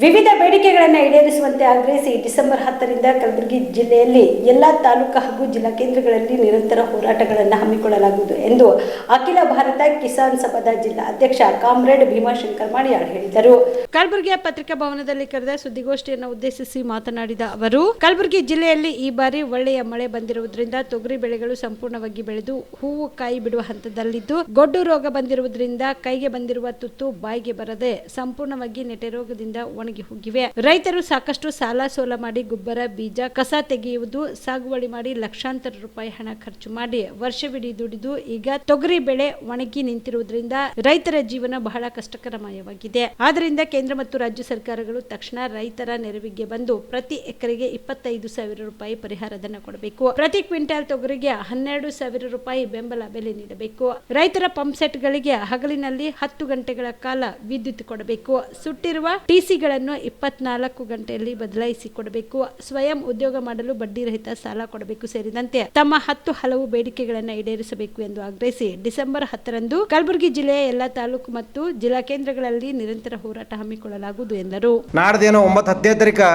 ವಿವಿಧ ಬೇಡಿಕೆಗಳನ್ನು ಈಡೇರಿಸುವಂತೆ ಆಗ್ರಹಿಸಿ ಡಿಸೆಂಬರ್ 10ರಿಂದ ಕಲಬುರಗಿ ಜಿಲ್ಲೆಯಲ್ಲಿ ಎಲ್ಲಾ ತಾಲೂಕು ಹಾಗೂ ಜಿಲ್ಲಾ ಕೇಂದ್ರಗಳಲ್ಲಿ ನಿರಂತರ ಹೋರಾಟಗಳನ್ನು ಹಮ್ಮಿಕೊಳ್ಳಲಾಗುವುದು ಎಂದು ಅಖಿಲ ಭಾರತ ಕಿಸಾನ್ ಸಭಾದ ಜಿಲ್ಲಾ ಅಧ್ಯಕ್ಷ ಕಾಮ್ರೇಡ್ ಭೀಮಾಶಂಕರ್ ಮಾಡಿಯಾಳ್ ಹೇಳಿದರು. ಕಲಬುರಗಿಯ ಪತ್ರಿಕಾ ಭವನದಲ್ಲಿ ಕರೆದ ಸುದ್ದಿಗೋಷ್ಠಿಯನ್ನು ಉದ್ದೇಶಿಸಿ ಮಾತನಾಡಿದ ಅವರು, ಕಲಬುರಗಿ ಜಿಲ್ಲೆಯಲ್ಲಿ ಈ ಬಾರಿ ಒಳ್ಳೆಯ ಮಳೆ ಬಂದಿರುವುದರಿಂದ ತೊಗರಿ ಬೆಳೆಗಳು ಸಂಪೂರ್ಣವಾಗಿ ಬೆಳೆದು ಹೂವು ಕಾಯಿ ಬಿಡುವ ಹಂತದಲ್ಲಿದ್ದು, ಗೊಡ್ಡು ರೋಗ ಬಂದಿರುವುದರಿಂದ ಕೈಗೆ ಬಂದಿರುವ ತುತ್ತು ಬಾಯಿಗೆ ಬರದೆ ಸಂಪೂರ್ಣವಾಗಿ ನೆಟೆ ರೋಗದಿಂದ ಒಣಗಿ ಹೋಗಿವೆ. ರೈತರು ಸಾಕಷ್ಟು ಸಾಲ ಸೋಲ ಮಾಡಿ ಗೊಬ್ಬರ, ಬೀಜ, ಕಸ ತೆಗೆಯುವುದು, ಸಾಗುವಳಿ ಮಾಡಿ ಲಕ್ಷಾಂತರ ರೂಪಾಯಿ ಹಣ ಖರ್ಚು ಮಾಡಿ ವರ್ಷವಿಡೀ ದುಡಿದು ಈಗ ತೊಗರಿ ಬೆಳೆ ಒಣಗಿ ನಿಂತಿರುವುದರಿಂದ ರೈತರ ಜೀವನ ಬಹಳ ಕಷ್ಟಕರಮಯವಾಗಿದೆ. ಆದ್ದರಿಂದ ಕೇಂದ್ರ ಮತ್ತು ರಾಜ್ಯ ಸರ್ಕಾರಗಳು ತಕ್ಷಣ ರೈತರ ನೆರವಿಗೆ ಬಂದು ಪ್ರತಿ ಎಕರೆಗೆ 25,000 ರೂಪಾಯಿ ಪರಿಹಾರ ಧನ ಕೊಡಬೇಕು. ಪ್ರತಿ ಕ್ವಿಂಟಾಲ್ ತೊಗರಿಗೆ 12,000 ರೂಪಾಯಿ ಬೆಂಬಲ ಬೆಲೆ ನೀಡಬೇಕು. ರೈತರ ಪಂಪ್ ಸೆಟ್ಗಳಿಗೆ ಹಗಲಿನಲ್ಲಿ 10 ಗಂಟೆಗಳ ಕಾಲ ವಿದ್ಯುತ್ ಕೊಡಬೇಕು. ಸುಟ್ಟಿರುವ ಟಿಸಿಗಳನ್ನು 24 ಗಂಟೆಯಲ್ಲಿ ಬದಲಾಯಿಸಿ ಕೊಡಬೇಕು. ಸ್ವಯಂ ಉದ್ಯೋಗ ಮಾಡಲು ಬಡ್ಡಿ ರಹಿತ ಸಾಲ ಕೊಡಬೇಕು ಸೇರಿದಂತೆ ತಮ್ಮ 10 ಹಲವು ಬೇಡಿಕೆಗಳನ್ನು ಈಡೇರಿಸಬೇಕು ಎಂದು ಆಗ್ರಹಿಸಿ ಡಿಸೆಂಬರ್ 10ರಂದು ಕಲಬುರಗಿ ಜಿಲ್ಲೆಯ ಎಲ್ಲಾ ತಾಲೂಕು ಮತ್ತು ಜಿಲ್ಲಾ ಕೇಂದ್ರಗಳಲ್ಲಿ ನಿರಂತರ ಹೋರಾಟ ಹಮ್ಮಿಕೊಳ್ಳಲಾಗುವುದು ಎಂದರು. ನಾಡ್ದೇನೋ 9-10ನೇ ತಾರೀಕು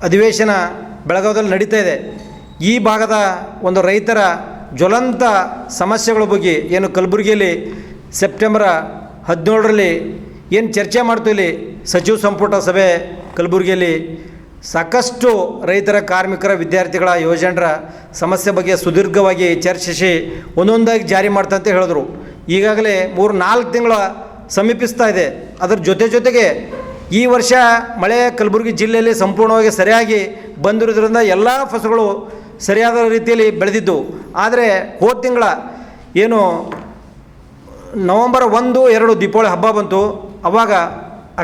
ಅಧಿವೇಶನ ಬೆಳಗಾವಿಯಲ್ಲಿ ನಡೀತಾ ಇದೆ. ಈ ಭಾಗದ ಒಂದು ರೈತರ ಜ್ವಲಂತ ಸಮಸ್ಯೆಗಳ ಬಗ್ಗೆ ಏನು ಕಲಬುರಗಿಯಲ್ಲಿ ಸೆಪ್ಟೆಂಬರ್ 17ರಲ್ಲಿ ಏನು ಚರ್ಚೆ ಮಾಡ್ತೀವಿ, ಇಲ್ಲಿ ಸಚಿವ ಸಂಪುಟ ಸಭೆ ಕಲಬುರಗಿಯಲ್ಲಿ ಸಾಕಷ್ಟು ರೈತರ, ಕಾರ್ಮಿಕರ, ವಿದ್ಯಾರ್ಥಿಗಳ, ಯುವಜನರ ಸಮಸ್ಯೆ ಬಗ್ಗೆ ಸುದೀರ್ಘವಾಗಿ ಚರ್ಚಿಸಿ ಒಂದೊಂದಾಗಿ ಜಾರಿ ಮಾಡ್ತಂತ ಹೇಳಿದ್ರು. ಈಗಾಗಲೇ 3-4 ತಿಂಗಳ ಸಮೀಪಿಸ್ತಾ ಇದೆ. ಅದರ ಜೊತೆಗೆ ಈ ವರ್ಷ ಮಳೆ ಕಲಬುರಗಿ ಜಿಲ್ಲೆಯಲ್ಲಿ ಸಂಪೂರ್ಣವಾಗಿ ಸರಿಯಾಗಿ ಬಂದಿರೋದ್ರಿಂದ ಎಲ್ಲ ಫಸಲುಗಳು ಸರಿಯಾದ ರೀತಿಯಲ್ಲಿ ಬೆಳೆದಿದ್ದು. ಆದರೆ ಹೋದ ತಿಂಗಳ ಏನು ನವಂಬರ್ 1-2 ದೀಪಾವಳಿ ಹಬ್ಬ ಬಂತು, ಆವಾಗ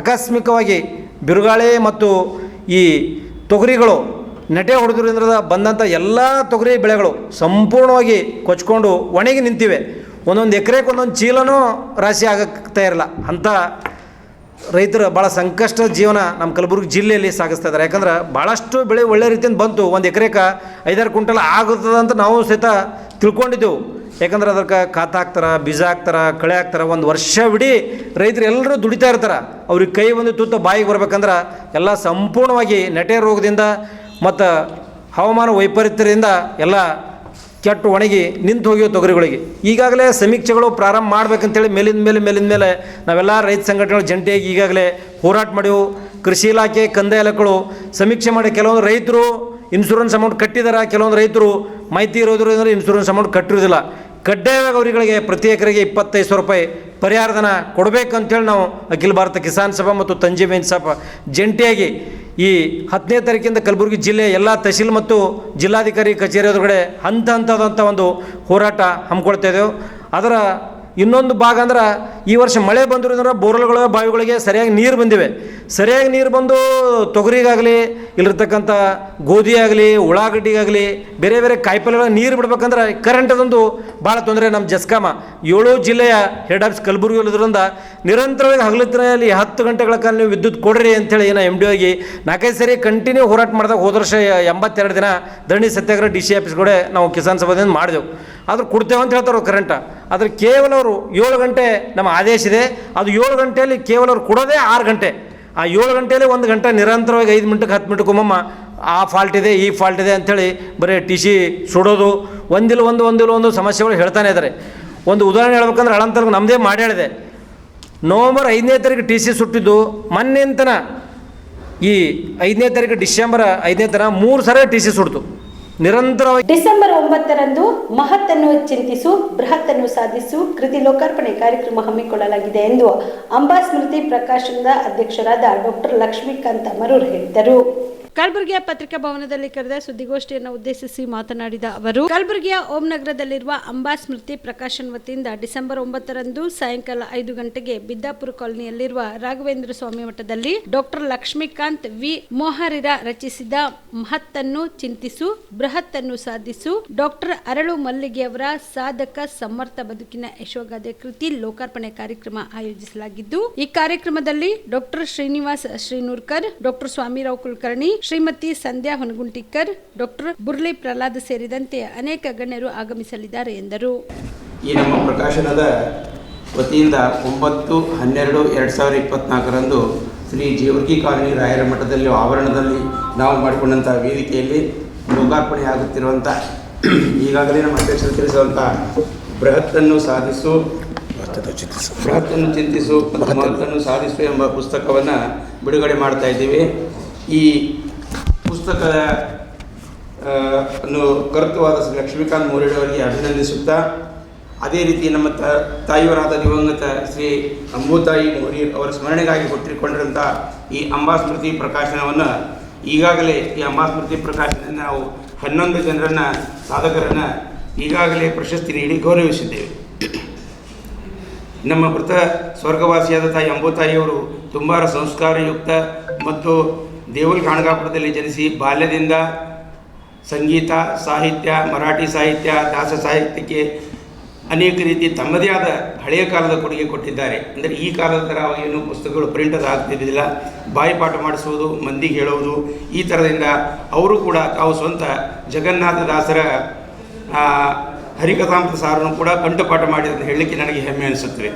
ಆಕಸ್ಮಿಕವಾಗಿ ಬಿರುಗಾಳಿ ಮತ್ತು ಈ ತೊಗರಿಗಳು ನೆಟೆ ಹೊಡೆದ್ರಿಂದ ಬಂದಂಥ ಎಲ್ಲ ತೊಗರಿ ಬೆಳೆಗಳು ಸಂಪೂರ್ಣವಾಗಿ ಕೊಚ್ಕೊಂಡು ಒಣಗಿ ನಿಂತಿವೆ. ಒಂದೊಂದು ಎಕರೆಗೆ ಒಂದೊಂದು ಚೀಲನೂ ರಾಶಿ ಆಗಕ್ಕೆ ಇರಲ್ಲ. ಅಂಥ ರೈತರು ಭಾಳ ಸಂಕಷ್ಟದ ಜೀವನ ನಮ್ಮ ಕಲಬುರಗಿ ಜಿಲ್ಲೆಯಲ್ಲಿ ಸಾಗಿಸ್ತಾ ಇದ್ದಾರೆ. ಯಾಕಂದ್ರೆ ಭಾಳಷ್ಟು ಬೆಳೆ ಒಳ್ಳೆ ರೀತಿಯಿಂದ ಬಂತು. ಒಂದು ಎಕರೆಗೆ 5-6 ಕ್ವಿಂಟಲ್ ಆಗುತ್ತದಂತ ನಾವು ಸಹಿತ ತಿಳ್ಕೊಂಡಿದ್ದೆವು. ಯಾಕಂದ್ರೆ ಅದಕ್ಕೆ ಖಾತ ಹಾಕ್ತಾರೆ, ಬೀಜ ಹಾಕ್ತಾರೆ, ಕಳೆ ಹಾಕ್ತಾರೆ. ಒಂದು ವರ್ಷವಿಡೀ ರೈತರು ಎಲ್ಲರೂ ದುಡಿತಾ ಇರ್ತಾರೆ. ಅವ್ರಿಗೆ ಕೈ ಒಂದು ತುತ್ತ ಬಾಯಿಗೆ ಬರ್ಬೇಕಂದ್ರೆ ಎಲ್ಲ ಸಂಪೂರ್ಣವಾಗಿ ನೆಟೆ ರೋಗದಿಂದ ಮತ್ತು ಹವಾಮಾನ ವೈಪರೀತ್ಯದಿಂದ ಎಲ್ಲ ಕೆಟ್ಟು ಒಣಗಿ ನಿಂತು ಹೋಗಿವೆ ತೊಗರಿಗಳಿಗೆ. ಈಗಾಗಲೇ ಸಮೀಕ್ಷೆಗಳು ಪ್ರಾರಂಭ ಮಾಡ್ಬೇಕಂತೇಳಿ ಮೇಲಿನ ಮೇಲೆ ನಾವೆಲ್ಲ ರೈತ ಸಂಘಟನೆಗಳು ಜಂಟಿಯಾಗಿ ಈಗಾಗಲೇ ಹೋರಾಟ ಮಾಡಿವು. ಕೃಷಿ ಇಲಾಖೆ, ಕಂದಾಯ ಇಲಾಖೆಗಳು ಸಮೀಕ್ಷೆ ಮಾಡಿ ಕೆಲವೊಂದು ರೈತರು ಇನ್ಶೂರೆನ್ಸ್ ಅಮೌಂಟ್ ಕಟ್ಟಿದ್ದಾರೆ, ಕೆಲವೊಂದು ರೈತರು ಮಾಹಿತಿ ಇರೋದ್ರಿಂದ ಇನ್ಶೂರೆನ್ಸ್ ಅಮೌಂಟ್ ಕಟ್ಟಿರೋದಿಲ್ಲ. ಕಡ್ಡಾಯವಾಗಿ ಅವರುಗಳಿಗೆ ಪ್ರತಿ ಎಕರೆಗೆ 25,000 ರೂಪಾಯಿ ಪರಿಹಾರಧನ ಕೊಡಬೇಕಂತೇಳಿ ನಾವು ಅಖಿಲ ಭಾರತ ಕಿಸಾನ್ ಸಭಾ ಮತ್ತು ತಂಜೀಮ್ ಇನ್ಸಾಫ್ ಜಂಟಿಯಾಗಿ ಈ 10ನೇ ತಾರೀಕಿಂದ ಕಲಬುರಗಿ ಜಿಲ್ಲೆಯ ಎಲ್ಲ ತಹಸೀಲ್ ಮತ್ತು ಜಿಲ್ಲಾಧಿಕಾರಿ ಕಚೇರಿ ಎದುರುಗಡೆ ಹಂತದಂಥ ಒಂದು ಹೋರಾಟ ಹಮ್ಮಿಕೊಳ್ತಾ ಇದ್ದೇವೆ. ಅದರ ಇನ್ನೊಂದು ಭಾಗ ಅಂದ್ರೆ ಈ ವರ್ಷ ಮಳೆ ಬಂದಿರೋದ್ರೆ ಬೋರ್ವೆಲ್ಗಳ ಬಾವಿಗಳಿಗೆ ಸರಿಯಾಗಿ ನೀರು ಬಂದಿವೆ. ಸರಿಯಾಗಿ ನೀರು ಬಂದು ತೊಗರಿಗಾಗಲಿ, ಇಲ್ಲಿರ್ತಕ್ಕಂಥ ಗೋಧಿ ಆಗಲಿ, ಉಳ್ಳಾಗಡ್ಡಿಗಾಗಲಿ, ಬೇರೆ ಬೇರೆ ಕಾಯಿಪಲ್ಯಗಳ ನೀರು ಬಿಡ್ಬೇಕಂದ್ರೆ ಕರೆಂಟದೊಂದು ಭಾಳ ತೊಂದರೆ. ನಮ್ಮ ಜಸ್ಕಾಮ 7 ಜಿಲ್ಲೆಯ ಹೆಡ್ ಆಫೀಸ್ ಕಲಬುರಗಿ ಇರೋದ್ರಿಂದ ನಿರಂತರವಾಗಿ ಹಗಲಿನಲ್ಲಿ 10 ಗಂಟೆಗಳ ಕಾಲ ನೀವು ವಿದ್ಯುತ್ ಕೊಡ್ರಿ ಅಂತೇಳಿ ಏನೋ MD ಆಗಿ 4-5 ಸರಿ ಕಂಟಿನ್ಯೂ ಹೋರಾಟ ಮಾಡಿದಾಗ ಹೋದ ವರ್ಷ 82 ದಿನ ಧರಣಿ ಸತ್ಯಾಗ್ರಹ DC ಆಫೀಸ್ ಕೂಡ ನಾವು ಕಿಸಾನ್ ಸಭಾದಿಂದ ಮಾಡಿದೆವು. ಆದ್ರೆ ಕೊಡ್ತೇವೆ ಅಂತ ಹೇಳ್ತಾರೆ ಕರೆಂಟ. ಆದರೆ ಕೇವಲ ಅವರು 7 ಗಂಟೆ ನಮ್ಮ ಆದೇಶ ಇದೆ. ಅದು 7 ಗಂಟೆಯಲ್ಲಿ ಕೇವಲ ಅವ್ರು ಕೊಡೋದೇ 6 ಗಂಟೆ. ಆ 7 ಗಂಟೆಯಲ್ಲಿ 1 ಗಂಟೆ ನಿರಂತರವಾಗಿ 5 ಮಿನಿಟ್ಗೆ 10 ಮಿನಿಟ್ಗೊಮ್ಮಮ್ಮ ಆ ಫಾಲ್ಟ್ ಇದೆ, ಈ ಫಾಲ್ಟ್ ಇದೆ ಅಂಥೇಳಿ ಬರೀ TC ಸುಡೋದು, ಒಂದಿಲ್ಲ ಒಂದು ಸಮಸ್ಯೆಗಳು ಹೇಳ್ತಾನೆ ಇದ್ದಾರೆ. ಒಂದು ಉದಾಹರಣೆ ಹೇಳ್ಬೇಕಂದ್ರೆ ಅಳಂತರ್ಗ ನಮ್ಮದೇ ಮಾಡಿ ಹೇಳಿದೆ. ನವಂಬರ್ 5ನೇ ತಾರೀಕು TC ಸುಟ್ಟಿದ್ದು ಮೊನ್ನೆಂತನ ಈ 5ನೇ ತಾರೀಕು ಡಿಸೆಂಬರ್ 5ನೇ ತನ 3 ಸರಿ TC ಸುಡ್ತು ನಿರಂತರವಾಗಿ. ಡಿಸೆಂಬರ್ 9ರಂದು ಮಹತ್ತನ್ನು ಚಿಂತಿಸು ಬೃಹತ್ತನ್ನು ಸಾಧಿಸು ಕೃತಿ ಲೋಕಾರ್ಪಣೆ ಕಾರ್ಯಕ್ರಮ ಹಮ್ಮಿಕೊಳ್ಳಲಾಗಿದೆ ಎಂದು ಅಂಬಾ ಸ್ಮೃತಿ ಪ್ರಕಾಶನದ ಅಧ್ಯಕ್ಷರಾದ ಡಾಕ್ಟರ್ ಲಕ್ಷ್ಮೀಕಾಂತ್ ಮರೂರ್ ಹೇಳಿದರು. ಕಲಬುರಗಿಯ ಪತ್ರಿಕಾ ಭವನದಲ್ಲಿ ಕರೆದ ಸುದ್ದಿಗೋಷ್ಠಿಯನ್ನು ಉದ್ದೇಶಿಸಿ ಮಾತನಾಡಿದ ಅವರು, ಕಲಬುರಗಿಯ ಓಂ ನಗರದಲ್ಲಿರುವ ಅಂಬಾ ಸ್ಮೃತಿ ಪ್ರಕಾಶನ್ ವತಿಯಿಂದ ಡಿಸೆಂಬರ್ 9ರಂದು ಸಾಯಂಕಾಲ 5 ಗಂಟೆಗೆ ಬಿದ್ದಾಪುರ ಕಾಲೋನಿಯಲ್ಲಿರುವ ರಾಘವೇಂದ್ರ ಸ್ವಾಮಿ ಮಠದಲ್ಲಿ ಡಾಕ್ಟರ್ ಲಕ್ಷ್ಮೀಕಾಂತ್ ವಿ ಮೋಹರಿರ ರಚಿಸಿದ ಮಹತ್ತನ್ನು ಚಿಂತಿಸು ಬೃಹತ್ತನ್ನು ಸಾಧಿಸು ಡಾಕ್ಟರ್ ಅರಳು ಮಲ್ಲಿಗೆಯವರ ಸಾಧಕ ಸಮರ್ಥ ಬದುಕಿನ ಯಶೋಗಾಥೆ ಕೃತಿ ಲೋಕಾರ್ಪಣೆ ಕಾರ್ಯಕ್ರಮ ಆಯೋಜಿಸಲಾಗಿದ್ದು, ಈ ಕಾರ್ಯಕ್ರಮದಲ್ಲಿ ಡಾಕ್ಟರ್ ಶ್ರೀನಿವಾಸ್ ಶ್ರೀನೂರ್ಕರ್, ಡಾಕ್ಟರ್ ಸ್ವಾಮಿರಾವ್ ಕುಲಕರ್ಣಿ, ಶ್ರೀಮತಿ ಸಂಧ್ಯಾ ಹೊನಗುಂಟಿಕರ್, ಡಾಕ್ಟರ್ ಬುರ್ಲಿ ಪ್ರಹ್ಲಾದ್ ಸೇರಿದಂತೆ ಅನೇಕ ಗಣ್ಯರು ಆಗಮಿಸಲಿದ್ದಾರೆ ಎಂದರು. ಈ ನಮ್ಮ ಪ್ರಕಾಶನದ ವತಿಯಿಂದ 9/12/2024ರಂದು ಶ್ರೀ ಜೇವರ್ಗಿ ಕಾಲನಿ ರಾಯರ ಮಠದಲ್ಲಿ ಆವರಣದಲ್ಲಿ ನಾವು ಮಾಡಿಕೊಂಡಂಥ ವೇದಿಕೆಯಲ್ಲಿ ಲೋಕಾರ್ಪಣೆ ಆಗುತ್ತಿರುವಂಥ ಈಗಾಗಲೇ ನಮ್ಮ ಅಧ್ಯಕ್ಷರು ತಿಳಿಸುವಂಥ ಬೃಹತ್ತನ್ನು ಚಿಂತಿಸು ಮಹತ್ತನ್ನು ಸಾಧಿಸು ಎಂಬ ಪುಸ್ತಕವನ್ನು ಬಿಡುಗಡೆ ಮಾಡ್ತಾ ಇದ್ದೀವಿ. ಈ ಪುಸ್ತಕದ ಕರ್ತೃವಾದ ಶ್ರೀ ಲಕ್ಷ್ಮೀಕಾಂತ್ ಮೋರಿಯವರಿಗೆ ಅಭಿನಂದಿಸುತ್ತಾ, ಅದೇ ರೀತಿ ನಮ್ಮ ತಾಯಿಯವರಾದ ದಿವಂಗತ ಶ್ರೀ ಅಂಬುತಾಯಿ ಮೋರಿ ಅವರ ಸ್ಮರಣೆಗಾಗಿ ಹುಟ್ಟಿಕೊಂಡಿರುವಂಥ ಈ ಅಂಬಾ ಸ್ಮೃತಿ ಪ್ರಕಾಶನವನ್ನು ಈಗಾಗಲೇ ಈ ಅಂಬಾ ಸ್ಮೃತಿ ಪ್ರಕಾಶನದಿಂದ ನಾವು 11 ಜನರನ್ನು ಸಾಧಕರನ್ನು ಈಗಾಗಲೇ ಪ್ರಶಸ್ತಿ ನೀಡಿ ಗೌರವಿಸಿದ್ದೇವೆ. ನಮ್ಮ ಮೃತ ಸ್ವರ್ಗವಾಸಿಯಾದ ತಾಯಿ ಅಂಬುತಾಯಿಯವರು ತುಂಬ ಸಂಸ್ಕಾರಯುಕ್ತ ಮತ್ತು ದೇವಲ್ ಗಾಣಗಾಪುರದಲ್ಲಿ ಜನಿಸಿ ಬಾಲ್ಯದಿಂದ ಸಂಗೀತ, ಸಾಹಿತ್ಯ, ಮರಾಠಿ ಸಾಹಿತ್ಯ, ದಾಸ ಸಾಹಿತ್ಯಕ್ಕೆ ಅನೇಕ ರೀತಿ ತಮ್ಮದೇ ಆದ ಹಳೆಯ ಕಾಲದ ಕೊಡುಗೆ ಕೊಟ್ಟಿದ್ದಾರೆ. ಅಂದರೆ ಈ ಕಾಲದ ಥರ ಏನು ಪುಸ್ತಕಗಳು ಪ್ರಿಂಟದ್ ಆಗ್ತಿದ್ದಿಲ್ಲ, ಬಾಯಿಪಾಠ ಮಾಡಿಸುವುದು, ಮಂದಿಗೆ ಹೇಳುವುದು, ಈ ಥರದಿಂದ ಅವರು ಕೂಡ ತಾವು ಸ್ವಂತ ಜಗನ್ನಾಥ ದಾಸರ ಹರಿಕಥಾಮೃತ ಸಾರನ್ನು ಕೂಡ ಕಂಠಪಾಠ ಮಾಡಿದಂತ ಹೇಳಲಿಕ್ಕೆ ನನಗೆ ಹೆಮ್ಮೆ ಅನಿಸುತ್ತದೆ.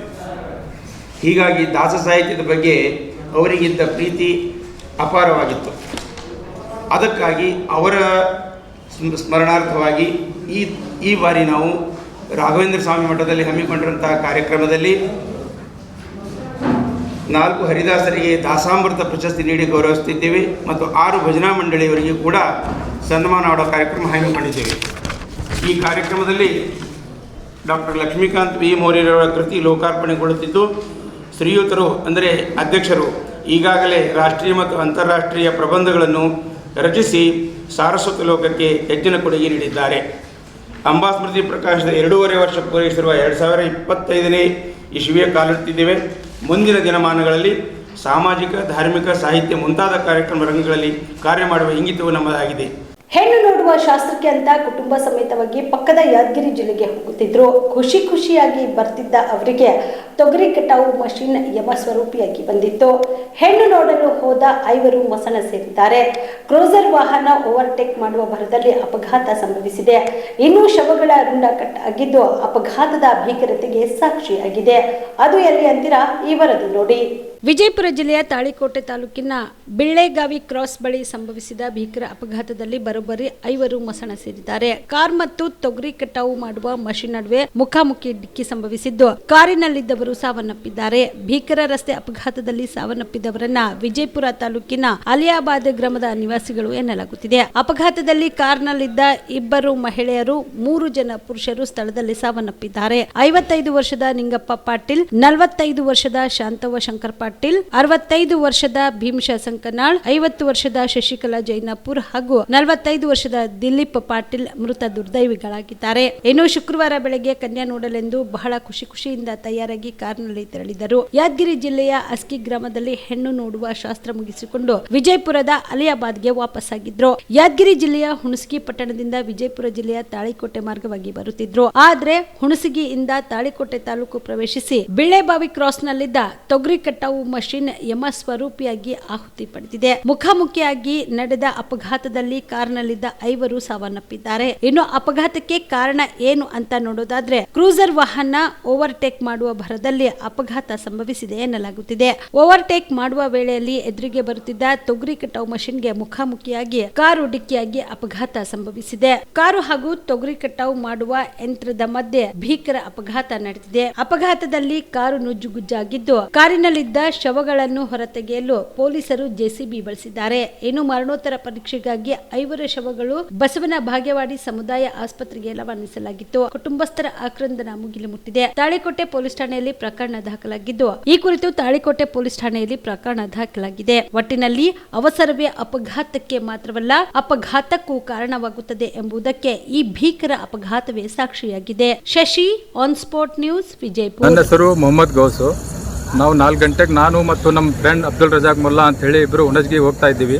ಹೀಗಾಗಿ ದಾಸ ಸಾಹಿತ್ಯದ ಬಗ್ಗೆ ಅವರಿಗಿದ್ದ ಪ್ರೀತಿ ಅಪಾರವಾಗಿತ್ತು. ಅದಕ್ಕಾಗಿ ಅವರ ಸ್ಮರಣಾರ್ಥವಾಗಿ ಈ ಬಾರಿ ನಾವು ರಾಘವೇಂದ್ರ ಸ್ವಾಮಿ ಮಠದಲ್ಲಿ ಹಮ್ಮಿಕೊಂಡಿರುವಂಥ ಕಾರ್ಯಕ್ರಮದಲ್ಲಿ 4 ಹರಿದಾಸರಿಗೆ ದಾಸಾಮೃತ ಪ್ರಶಸ್ತಿ ನೀಡಿ ಗೌರವಿಸುತ್ತಿದ್ದೇವೆ ಮತ್ತು 6 ಭಜನಾ ಮಂಡಳಿಯವರಿಗೆ ಕೂಡ ಸನ್ಮಾನ ಮಾಡೋ ಕಾರ್ಯಕ್ರಮ ಹಮ್ಮಿಕೊಂಡಿದ್ದೇವೆ. ಈ ಕಾರ್ಯಕ್ರಮದಲ್ಲಿ ಡಾಕ್ಟರ್ ಲಕ್ಷ್ಮೀಕಾಂತ್ ವಿ ಮೌರ್ಯರವರ ಕೃತಿ ಲೋಕಾರ್ಪಣೆಗೊಳ್ಳುತ್ತಿದ್ದು, ಶ್ರೀಯುತರು ಅಂದರೆ ಅಧ್ಯಕ್ಷರು ಈಗಾಗಲೇ ರಾಷ್ಟ್ರೀಯ ಮತ್ತು ಅಂತಾರಾಷ್ಟ್ರೀಯ ಪ್ರಬಂಧಗಳನ್ನು ರಚಿಸಿ ಸಾರಸ್ವತ ಲೋಕಕ್ಕೆ ಹೆಚ್ಚಿನ ಕೊಡುಗೆ ನೀಡಿದ್ದಾರೆ. ಅಂಬಾಸ್ಮೃತಿ ಪ್ರಕಾಶದ 2.5 ವರ್ಷ ಪೂರೈಸಿರುವ 2025ನೇ ಇಸ್ವಿಯ ಕಾಲಿಡುತ್ತಿದ್ದೇವೆ. ಮುಂದಿನ ದಿನಮಾನಗಳಲ್ಲಿ ಸಾಮಾಜಿಕ, ಧಾರ್ಮಿಕ, ಸಾಹಿತ್ಯ ಮುಂತಾದ ಕಾರ್ಯಕ್ರಮ ರಂಗಗಳಲ್ಲಿ ಕಾರ್ಯ ಮಾಡುವ ಇಂಗಿತವು ನಮ್ಮದಾಗಿದೆ. ಹೆಣ್ಣು ನೋಡುವ ಶಾಸ್ತ್ರಕ್ಕೆ ಅಂತ ಕುಟುಂಬ ಸಮೇತವಾಗಿ ಪಕ್ಕದ ಯಾದಗಿರಿ ಜಿಲ್ಲೆಗೆ ಹೋಗುತ್ತಿದ್ರು. ಖುಷಿಯಾಗಿ ಬರ್ತಿದ್ದ ಅವರಿಗೆ ತೊಗರಿ ಕಟಾವು ಮಷಿನ್ ಯಮಸ್ವರೂಪಿಯಾಗಿ ಬಂದಿತ್ತು. ಹೆಣ್ಣು ನೋಡಲು ಹೋದ 5 ಮಸಣ ಸೇರಿದ್ದಾರೆ. ಕ್ರೂಸರ್ ವಾಹನ ಓವರ್ಟೇಕ್ ಮಾಡುವ ಭರದಲ್ಲಿ ಅಪಘಾತ ಸಂಭವಿಸಿದೆ. ಇನ್ನೂ ಶವಗಳ ರುಂಡ ಕಟ್ಟಾಗಿದ್ದು ಅಪಘಾತದ ಭೀಕರತೆಗೆ ಸಾಕ್ಷಿಯಾಗಿದೆ. ಅದು ಎಲ್ಲಿ ಅಂತೀರಾ? ಈ ವರದಿ ನೋಡಿ. ವಿಜಯಪುರ ಜಿಲ್ಲೆಯ ತಾಳಿಕೋಟೆ ತಾಲೂಕಿನ ಬಿಳ್ಳೆಗಾವಿ ಕ್ರಾಸ್ ಬಳಿ ಸಂಭವಿಸಿದ ಭೀಕರ ಅಪಘಾತದಲ್ಲಿ ಬರೋಬ್ಬರಿ 5 ಮಸಣ ಸೇರಿದ್ದಾರೆ. ಕಾರ್ ಮತ್ತು ತೊಗರಿ ಕಟಾವು ಮಾಡುವ ಮಷಿನ್ ನಡುವೆ ಮುಖಾಮುಖಿ ಡಿಕ್ಕಿ ಸಂಭವಿಸಿದ್ದು ಕಾರಿನಲ್ಲಿದ್ದವರು ಸಾವನ್ನಪ್ಪಿದ್ದಾರೆ. ಭೀಕರ ರಸ್ತೆ ಅಪಘಾತದಲ್ಲಿ ಸಾವನ್ನಪ್ಪಿದವರನ್ನ ವಿಜಯಪುರ ತಾಲೂಕಿನ ಅಲಿಯಾಬಾದ್ ಗ್ರಾಮದ ನಿವಾಸಿಗಳು ಎನ್ನಲಾಗುತ್ತಿದೆ. ಅಪಘಾತದಲ್ಲಿ ಕಾರ್ನಲ್ಲಿದ್ದ 2 ಮಹಿಳೆಯರು, 3 ಜನ ಪುರುಷರು ಸ್ಥಳದಲ್ಲಿ ಸಾವನ್ನಪ್ಪಿದ್ದಾರೆ. 55 ವರ್ಷದ ನಿಂಗಪ್ಪ ಪಾಟೀಲ್, 45 ವರ್ಷದ ಶಾಂತವ್ವ ಶಂಕರ್ ಪಾಟೀಲ್, 65 ವರ್ಷದ ಭೀಮಶ ಸಂಕನಾಳ್, 50 ವರ್ಷದ ಶಶಿಕಲಾ ಜೈನಾಪುರ್ ಹಾಗೂ 45 ವರ್ಷದ ದಿಲೀಪ್ ಪಾಟೀಲ್ ಮೃತ ದುರ್ದೈವಿಗಳಾಗಿದ್ದಾರೆ. ಇನ್ನು ಶುಕ್ರವಾರ ಬೆಳಗ್ಗೆ ಕನ್ಯಾ ನೋಡಲೆಂದು ಬಹಳ ಖುಷಿಯಿಂದ ತಯಾರಾಗಿ ಕಾರ್ನಲ್ಲಿ ತೆರಳಿದರು. ಯಾದಗಿರಿ ಜಿಲ್ಲೆಯ ಅಸ್ಕಿ ಗ್ರಾಮದಲ್ಲಿ ಹೆಣ್ಣು ನೋಡುವ ಶಾಸ್ತ್ರ ಮುಗಿಸಿಕೊಂಡು ವಿಜಯಪುರದ ಅಲಿಯಾಬಾದ್ಗೆ ವಾಪಸ್ಸಾಗಿದ್ರು. ಯಾದಗಿರಿ ಜಿಲ್ಲೆಯ ಹುಣಸಗಿ ಪಟ್ಟಣದಿಂದ ವಿಜಯಪುರ ಜಿಲ್ಲೆಯ ತಾಳಿಕೋಟೆ ಮಾರ್ಗವಾಗಿ ಬರುತ್ತಿದ್ರು. ಆದ್ರೆ ಹುಣಸಗಿಯಿಂದ ತಾಳಿಕೋಟೆ ತಾಲೂಕು ಪ್ರವೇಶಿಸಿ ಬಿಳ್ಳೆಬಾವಿ ಕ್ರಾಸ್ನಲ್ಲಿದ್ದ ತೊಗರಿ ಕಟಾವು ಮಷಿನ್ ಯಮ ಸ್ವರೂಪಿಯಾಗಿ ಆಹುತಿ ಪಡೆದಿದೆ. ಮುಖಾಮುಖಿಯಾಗಿ ನಡೆದ ಅಪಘಾತದಲ್ಲಿ ಕಾರ್ನಲ್ಲಿದ್ದ 5 ಸಾವನ್ನಪ್ಪಿದ್ದಾರೆ. ಇನ್ನು ಅಪಘಾತಕ್ಕೆ ಕಾರಣ ಏನು ಅಂತ ನೋಡೋದಾದ್ರೆ ಕ್ರೂಸರ್ ವಾಹನ ಓವರ್ಟೇಕ್ ಮಾಡುವ ಭರದಲ್ಲಿ ಅಪಘಾತ ಸಂಭವಿಸಿದೆ ಎನ್ನಲಾಗುತ್ತಿದೆ. ಓವರ್ಟೇಕ್ ಮಾಡುವ ವೇಳೆಯಲ್ಲಿ ಎದುರಿಗೆ ಬರುತ್ತಿದ್ದ ತೊಗರಿ ಕಟಾವು ಮಷಿನ್ಗೆ ಮುಖಾಮುಖಿಯಾಗಿ ಕಾರು ಡಿಕ್ಕಿಯಾಗಿ ಅಪಘಾತ ಸಂಭವಿಸಿದೆ. ಕಾರು ಹಾಗೂ ತೊಗರಿ ಕಟಾವು ಮಾಡುವ ಯಂತ್ರದ ಮಧ್ಯೆ ಭೀಕರ ಅಪಘಾತ ನಡೆದಿದೆ. ಅಪಘಾತದಲ್ಲಿ ಕಾರು ನುಜ್ಜುಗುಜ್ಜಾಗಿದ್ದು ಕಾರಿನಲ್ಲಿದ್ದ ಶವಗಳನ್ನು ಹೊರತೆಗೆಯಲು ಪೊಲೀಸರು ಜೆಸಿಬಿ ಬಳಸಿದ್ದಾರೆ. ಇನ್ನು ಮರಣೋತ್ತರ ಪರೀಕ್ಷೆಗಾಗಿ 5 ಶವಗಳು ಬಸವನ ಭಾಗ್ಯವಾಡಿ ಸಮುದಾಯ ಆಸ್ಪತ್ರೆಗೆ ರವಾನಿಸಲಾಗಿತ್ತು. ಕುಟುಂಬಸ್ಥರ ಆಕ್ರಂದನ ಮುಗಿಲು ಮುಟ್ಟಿದೆ. ತಾಳಿಕೋಟೆ ಪೊಲೀಸ್ ಠಾಣೆಯಲ್ಲಿ ಪ್ರಕರಣ ದಾಖಲಾಗಿದ್ದು ಈ ಕುರಿತು ತಾಳಿಕೋಟೆ ಪೊಲೀಸ್ ಠಾಣೆಯಲ್ಲಿ ಪ್ರಕರಣ ದಾಖಲಾಗಿದೆ. ಒಟ್ಟಿನಲ್ಲಿ ಅವಸರವೇ ಅಪಘಾತಕ್ಕೆ ಮಾತ್ರವಲ್ಲ, ಅಪಘಾತಕ್ಕೂ ಕಾರಣವಾಗುತ್ತದೆ ಎಂಬುದಕ್ಕೆ ಈ ಭೀಕರ ಅಪಘಾತವೇ ಸಾಕ್ಷಿಯಾಗಿದೆ. Shashi, on spot news, Vijayapura. ನನ್ನ ಹೆಸರು ಮೊಹಮ್ಮದ್ ಗೌಸು. ನಾವು 4 ಗಂಟೆಗೆ ನಾನು ಮತ್ತು ನಮ್ಮ ಫ್ರೆಂಡ್ ಅಬ್ದುಲ್ ರಜಾಕ್ ಮುಲ್ಲಾ ಅಂತ ಹೇಳಿ ಇಬ್ಬರು ಹುಣಸಗಿಗೆ ಹೋಗ್ತಾ ಇದ್ದೀವಿ.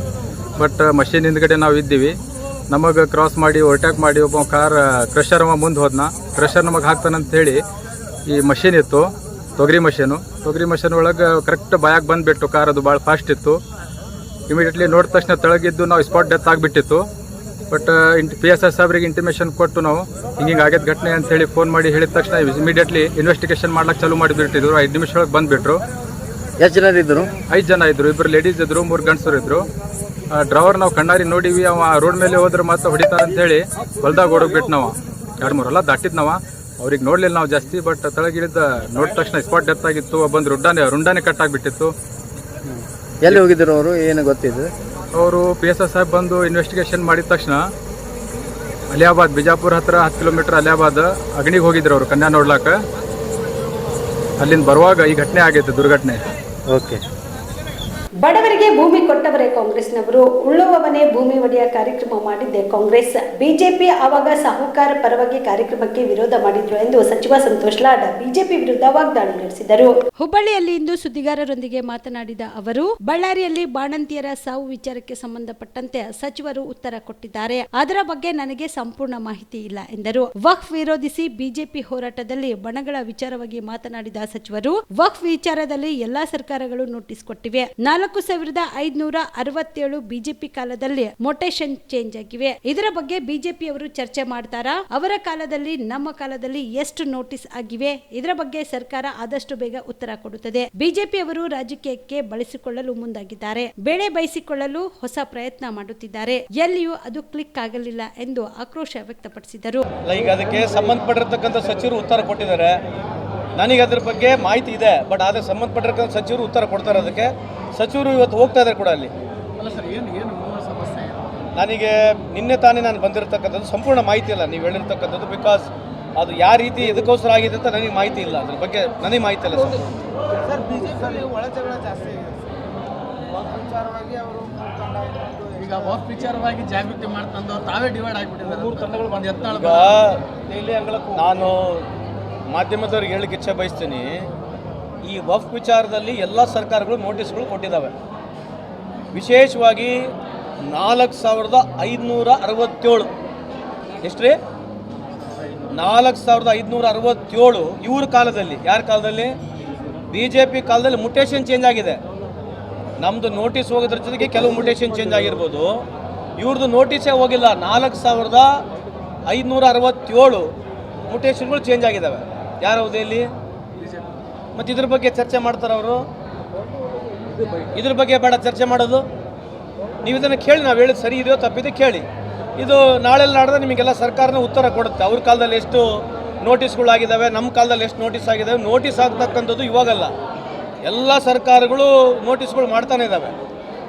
ಬಟ್ ಮಷೀನ್ ಹಿಂದ್ಗಡೆ ನಾವು ಇದ್ದೀವಿ. ನಮಗೆ ಕ್ರಾಸ್ ಮಾಡಿ ಓವರ್ಟೇಕ್ ಮಾಡಿ ಒಬ್ಬ ಕಾರ್ ಕ್ರಷರ್ ಅವ ಮುಂದೆ ಹೋದ್ನ. ಕ್ರಷರ್ ನಮಗೆ ಹಾಕ್ತಾನಂತ ಹೇಳಿ ಈ ಮಷೀನ್ ಇತ್ತು, ತೊಗರಿ ಮಷೀನ್ ಒಳಗೆ ಕರೆಕ್ಟ್ ಬಾಯಾಗಿ ಬಂದುಬಿಟ್ಟು ಕಾರ್. ಅದು ಭಾಳ ಫಾಸ್ಟ್ ಇತ್ತು. ಇಮಿಡಿಯೇಟ್ಲಿ ನೋಡಿದ ತಕ್ಷಣ ತೆಳಗಿದ್ದು ನಾವು ಸ್ಪಾಟ್ ಡೆತ್ ಆಗಿಬಿಟ್ಟಿತ್ತು. ಬಟ್ PSI ಸಾಹೇಬ್ರಿಗೆ ಇಂಟಿಮೇಷನ್ ಕೊಟ್ಟು ನಾವು ಹಿಂಗೆ ಆಗೈತೆ ಘಟನೆ ಅಂತ ಹೇಳಿ ಫೋನ್ ಮಾಡಿ ಹೇಳಿದ ತಕ್ಷಣ ಇಮಿಡಿಯೇಟ್ಲಿ ಇನ್ವೆಸ್ಟಿಗೇಷನ್ ಮಾಡ್ಲಿಕ್ಕೆ ಚಾಲೂ ಮಾಡಿಬಿಟ್ಟಿದ್ರು. 5 ನಿಮಿಷ ಒಳಗೆ ಬಂದುಬಿಟ್ರು. ಎಷ್ಟು ಜನ ಇದ್ರು? 5 ಜನ ಇದ್ರು. 2 ಲೇಡೀಸ್ ಇದ್ರು, 3 ಗಂಡಸರು ಇದ್ರು. ಡ್ರೈವರ್ ನಾವು ಕಣ್ಣಾರಿ ನೋಡಿವಿ. ಅವ ರೋಡ್ ಮೇಲೆ ಹೋದ್ರೆ ಮತ್ತೆ ಹೊಡಿತಾರಂತ ಹೇಳಿ ಹೊಲ್ದಾಗ ಓಡೋಗ್ಬಿಟ್ಟು ನಾವು 2-3 ಹೊಲ ದಾಟಿದ್ ನಾವು. ಅವ್ರಿಗೆ ನೋಡ್ಲಿಲ್ಲ ನಾವು ಜಾಸ್ತಿ. ಬಟ್ ತೆಳಗಿಳಿದ ನೋಡಿದ ತಕ್ಷಣ ಸ್ಪಾಟ್ ಡೆತ್ ಆಗಿತ್ತು. ಒಬ್ಬಂದು ರುಂಡಾನೆ ಕಟ್ ಆಗಿಬಿಟ್ಟಿತ್ತು. ಎಲ್ಲಿ ಹೋಗಿದ್ರು ಅವರು? ಏನು ಗೊತ್ತಿದ್ರು? ಅವರು PSI ಸಾಹೇಬ್ ಬಂದು ಇನ್ವೆಸ್ಟಿಗೇಷನ್ ಮಾಡಿದ ತಕ್ಷಣ ಅಲಿಯಾಬಾದ್, ಬಿಜಾಪುರ ಹತ್ರ 10 ಕಿಲೋಮೀಟರ್ ಅಲಿಯಾಬಾದ್ ಅಗಣಿಗೆ ಹೋಗಿದ್ರು ಅವರು ಕನ್ಯಾ ನೋಡ್ಲಾಕ. ಅಲ್ಲಿಂದ ಬರುವಾಗ ಈ ಘಟನೆ ಆಗೈತೆ, ದುರ್ಘಟನೆ. ಓಕೆ. ಬಡವರಿಗೆ ಭೂಮಿ ಕೊಟ್ಟವರೇ ಕಾಂಗ್ರೆಸ್ನವರು. ಉಳ್ಳುವವನೇ ಭೂಮಿ ಒಡೆಯ ಕಾರ್ಯಕ್ರಮ ಮಾಡಿದ್ದೆ ಕಾಂಗ್ರೆಸ್. ಬಿಜೆಪಿ ಆವಾಗ ಸಾಹುಕಾರ ಪರವಾಗಿ ಕಾರ್ಯಕ್ರಮಕ್ಕೆ ವಿರೋಧ ಮಾಡಿದ್ರು ಎಂದು ಸಚಿವ ಸಂತೋಷ್ ಲಾಡ್ ಬಿಜೆಪಿ ವಿರುದ್ಧ ವಾಗ್ದಾಳಿ ನಡೆಸಿದರು. ಹುಬ್ಬಳ್ಳಿಯಲ್ಲಿ ಇಂದು ಸುದ್ದಿಗಾರರೊಂದಿಗೆ ಮಾತನಾಡಿದ ಅವರು, ಬಳ್ಳಾರಿಯಲ್ಲಿ ಬಾಣಂತಿಯರ ಸಾವು ವಿಚಾರಕ್ಕೆ ಸಂಬಂಧಪಟ್ಟಂತೆ ಸಚಿವರು ಉತ್ತರ ಕೊಟ್ಟಿದ್ದಾರೆ. ಅದರ ಬಗ್ಗೆ ನನಗೆ ಸಂಪೂರ್ಣ ಮಾಹಿತಿ ಇಲ್ಲ ಎಂದರು. ವಕ್ಫ್ ವಿರೋಧಿಸಿ ಬಿಜೆಪಿ ಹೋರಾಟದಲ್ಲಿ ಬಣಗಳ ವಿಚಾರವಾಗಿ ಮಾತನಾಡಿದ ಸಚಿವರು, ವಕ್ಫ್ ವಿಚಾರದಲ್ಲಿ ಎಲ್ಲಾ ಸರ್ಕಾರಗಳು ನೋಟಿಸ್ ಕೊಟ್ಟಿವೆ. 4567 ಬಿಜೆಪಿ ಕಾಲದಲ್ಲಿ ಮೊಟೇಷನ್ ಚೇಂಜ್ ಆಗಿವೆ. ಇದರ ಬಗ್ಗೆ ಬಿಜೆಪಿಯವರು ಚರ್ಚೆ ಮಾಡ್ತಾರಾ? ಅವರ ಕಾಲದಲ್ಲಿ ನಮ್ಮ ಕಾಲದಲ್ಲಿ ಎಷ್ಟು ನೋಟಿಸ್ ಆಗಿವೆ? ಇದರ ಬಗ್ಗೆ ಸರ್ಕಾರ ಆದಷ್ಟು ಬೇಗ ಉತ್ತರ ಕೊಡುತ್ತದೆ. ಬಿಜೆಪಿಯವರು ರಾಜಕೀಯಕ್ಕೆ ಬಳಸಿಕೊಳ್ಳಲು ಮುಂದಾಗಿದ್ದಾರೆ. ಬೇಳೆ ಬಯಸಿಕೊಳ್ಳಲು ಹೊಸ ಪ್ರಯತ್ನ ಮಾಡುತ್ತಿದ್ದಾರೆ. ಎಲ್ಲಿಯೂ ಅದು ಕ್ಲಿಕ್ ಆಗಲಿಲ್ಲ ಎಂದು ಆಕ್ರೋಶ ವ್ಯಕ್ತಪಡಿಸಿದರು. ಈಗ ಅದಕ್ಕೆ ಸಂಬಂಧಪಟ್ಟಿರತಕ್ಕಂಥ ಸಚಿವರು ಉತ್ತರ ಕೊಟ್ಟಿದ್ದಾರೆ. ನನಗೆ ಅದ್ರ ಬಗ್ಗೆ ಮಾಹಿತಿ ಇದೆ, ಬಟ್ ಆದರೆ ಸಂಬಂಧಪಟ್ಟಿರ್ತಕ್ಕಂಥ ಸಚಿವರು ಉತ್ತರ ಕೊಡ್ತಾರೆ. ಅದಕ್ಕೆ ಸಚಿವರು ಇವತ್ತು ಹೋಗ್ತಾ ಇದ್ದಾರೆ ಕೂಡ ಅಲ್ಲಿ. ನನಗೆ ನಿನ್ನೆ ತಾನೇ ನಾನು ಬಂದಿರತಕ್ಕಂಥದ್ದು ಸಂಪೂರ್ಣ ಮಾಹಿತಿ ಇಲ್ಲ ನೀವು ಹೇಳಿರ್ತಕ್ಕಂಥದ್ದು. ಬಿಕಾಸ್ ಅದು ಯಾವ ರೀತಿ ಎದಕ್ಕೋಸ್ಕರ ಆಗಿದೆ ಅಂತ ನನಗೆ ಮಾಹಿತಿ ಇಲ್ಲ, ಅದ್ರ ಬಗ್ಗೆ ನನಗೆ ಮಾಹಿತಿ ಇಲ್ಲ. ಸರ್ ಬಿಜೆಪಿಯಲ್ಲಿ ಒಳಜಗಳ ಜಾಸ್ತಿ ಇದೆ. ಈಗ ವಕ್ಫ್ ವಿಚಾರವಾಗಿ ಜಾಗೃತಿ ಮಾಡ್ತಂದು ತಾವೇ ಡಿವೈಡ್ ಆಗಿಬಿಟ್ಟಿದ್ದಾರೆ. 3 ತಂಡಗಳು ಬಂದು ಎತ್ತಾಳ. ನಾನು ಮಾಧ್ಯಮದವ್ರಿಗೆ ಹೇಳಕ್ಕೆ ಇಚ್ಛೆ ಬಯಸ್ತೀನಿ, ಈ ವಕ್ಫ್ ವಿಚಾರದಲ್ಲಿ ಎಲ್ಲ ಸರ್ಕಾರಗಳು ನೋಟಿಸ್ಗಳು ಕೊಟ್ಟಿದ್ದಾವೆ. ವಿಶೇಷವಾಗಿ 4567 ಎಷ್ಟು ರೀ 4567 ಇವ್ರ ಕಾಲದಲ್ಲಿ, ಯಾರ ಕಾಲದಲ್ಲಿ? BJP ಕಾಲದಲ್ಲಿ ಮುಟೇಷನ್ ಚೇಂಜ್ ಆಗಿದೆ. ನಮ್ಮದು ನೋಟಿಸ್ ಹೋಗೋದ್ರ ಜೊತೆಗೆ ಕೆಲವು ಮುಟೇಷನ್ ಚೇಂಜ್ ಆಗಿರ್ಬೋದು, ಇವ್ರದ್ದು ನೋಟಿಸೇ ಹೋಗಿಲ್ಲ. 4567 ಮುಟೇಷನ್ಗಳು ಚೇಂಜ್ ಆಗಿದ್ದಾವೆ. ಯಾರ ಅವಧಿಯಲ್ಲಿ? ಮತ್ತು ಇದ್ರ ಬಗ್ಗೆ ಚರ್ಚೆ ಮಾಡ್ತಾರೆ ಅವರು. ಇದ್ರ ಬಗ್ಗೆ ಬೇಡ ಚರ್ಚೆ ಮಾಡೋದು. ನೀವು ಇದನ್ನು ಕೇಳಿ, ನಾವು ಹೇಳಿದ್ದು ಸರಿ ಇದೆಯೋ ತಪ್ಪಿದೆ ಕೇಳಿ. ಇದು ನಾಳೆ ನಾಡ್ದೆ ನಿಮಗೆಲ್ಲ ಸರ್ಕಾರನೇ ಉತ್ತರ ಕೊಡುತ್ತೆ. ಅವ್ರ ಕಾಲದಲ್ಲಿ ಎಷ್ಟು ನೋಟಿಸ್ಗಳಾಗಿದ್ದಾವೆ, ನಮ್ಮ ಕಾಲದಲ್ಲಿ ಎಷ್ಟು ನೋಟಿಸ್ ಆಗಿದ್ದಾವೆ. ನೋಟಿಸ್ ಆಗ್ತಕ್ಕಂಥದ್ದು ಇವಾಗಲ್ಲ, ಎಲ್ಲ ಸರ್ಕಾರಗಳು ನೋಟಿಸ್ಗಳು ಮಾಡ್ತಾನೆ ಇದ್ದಾವೆ.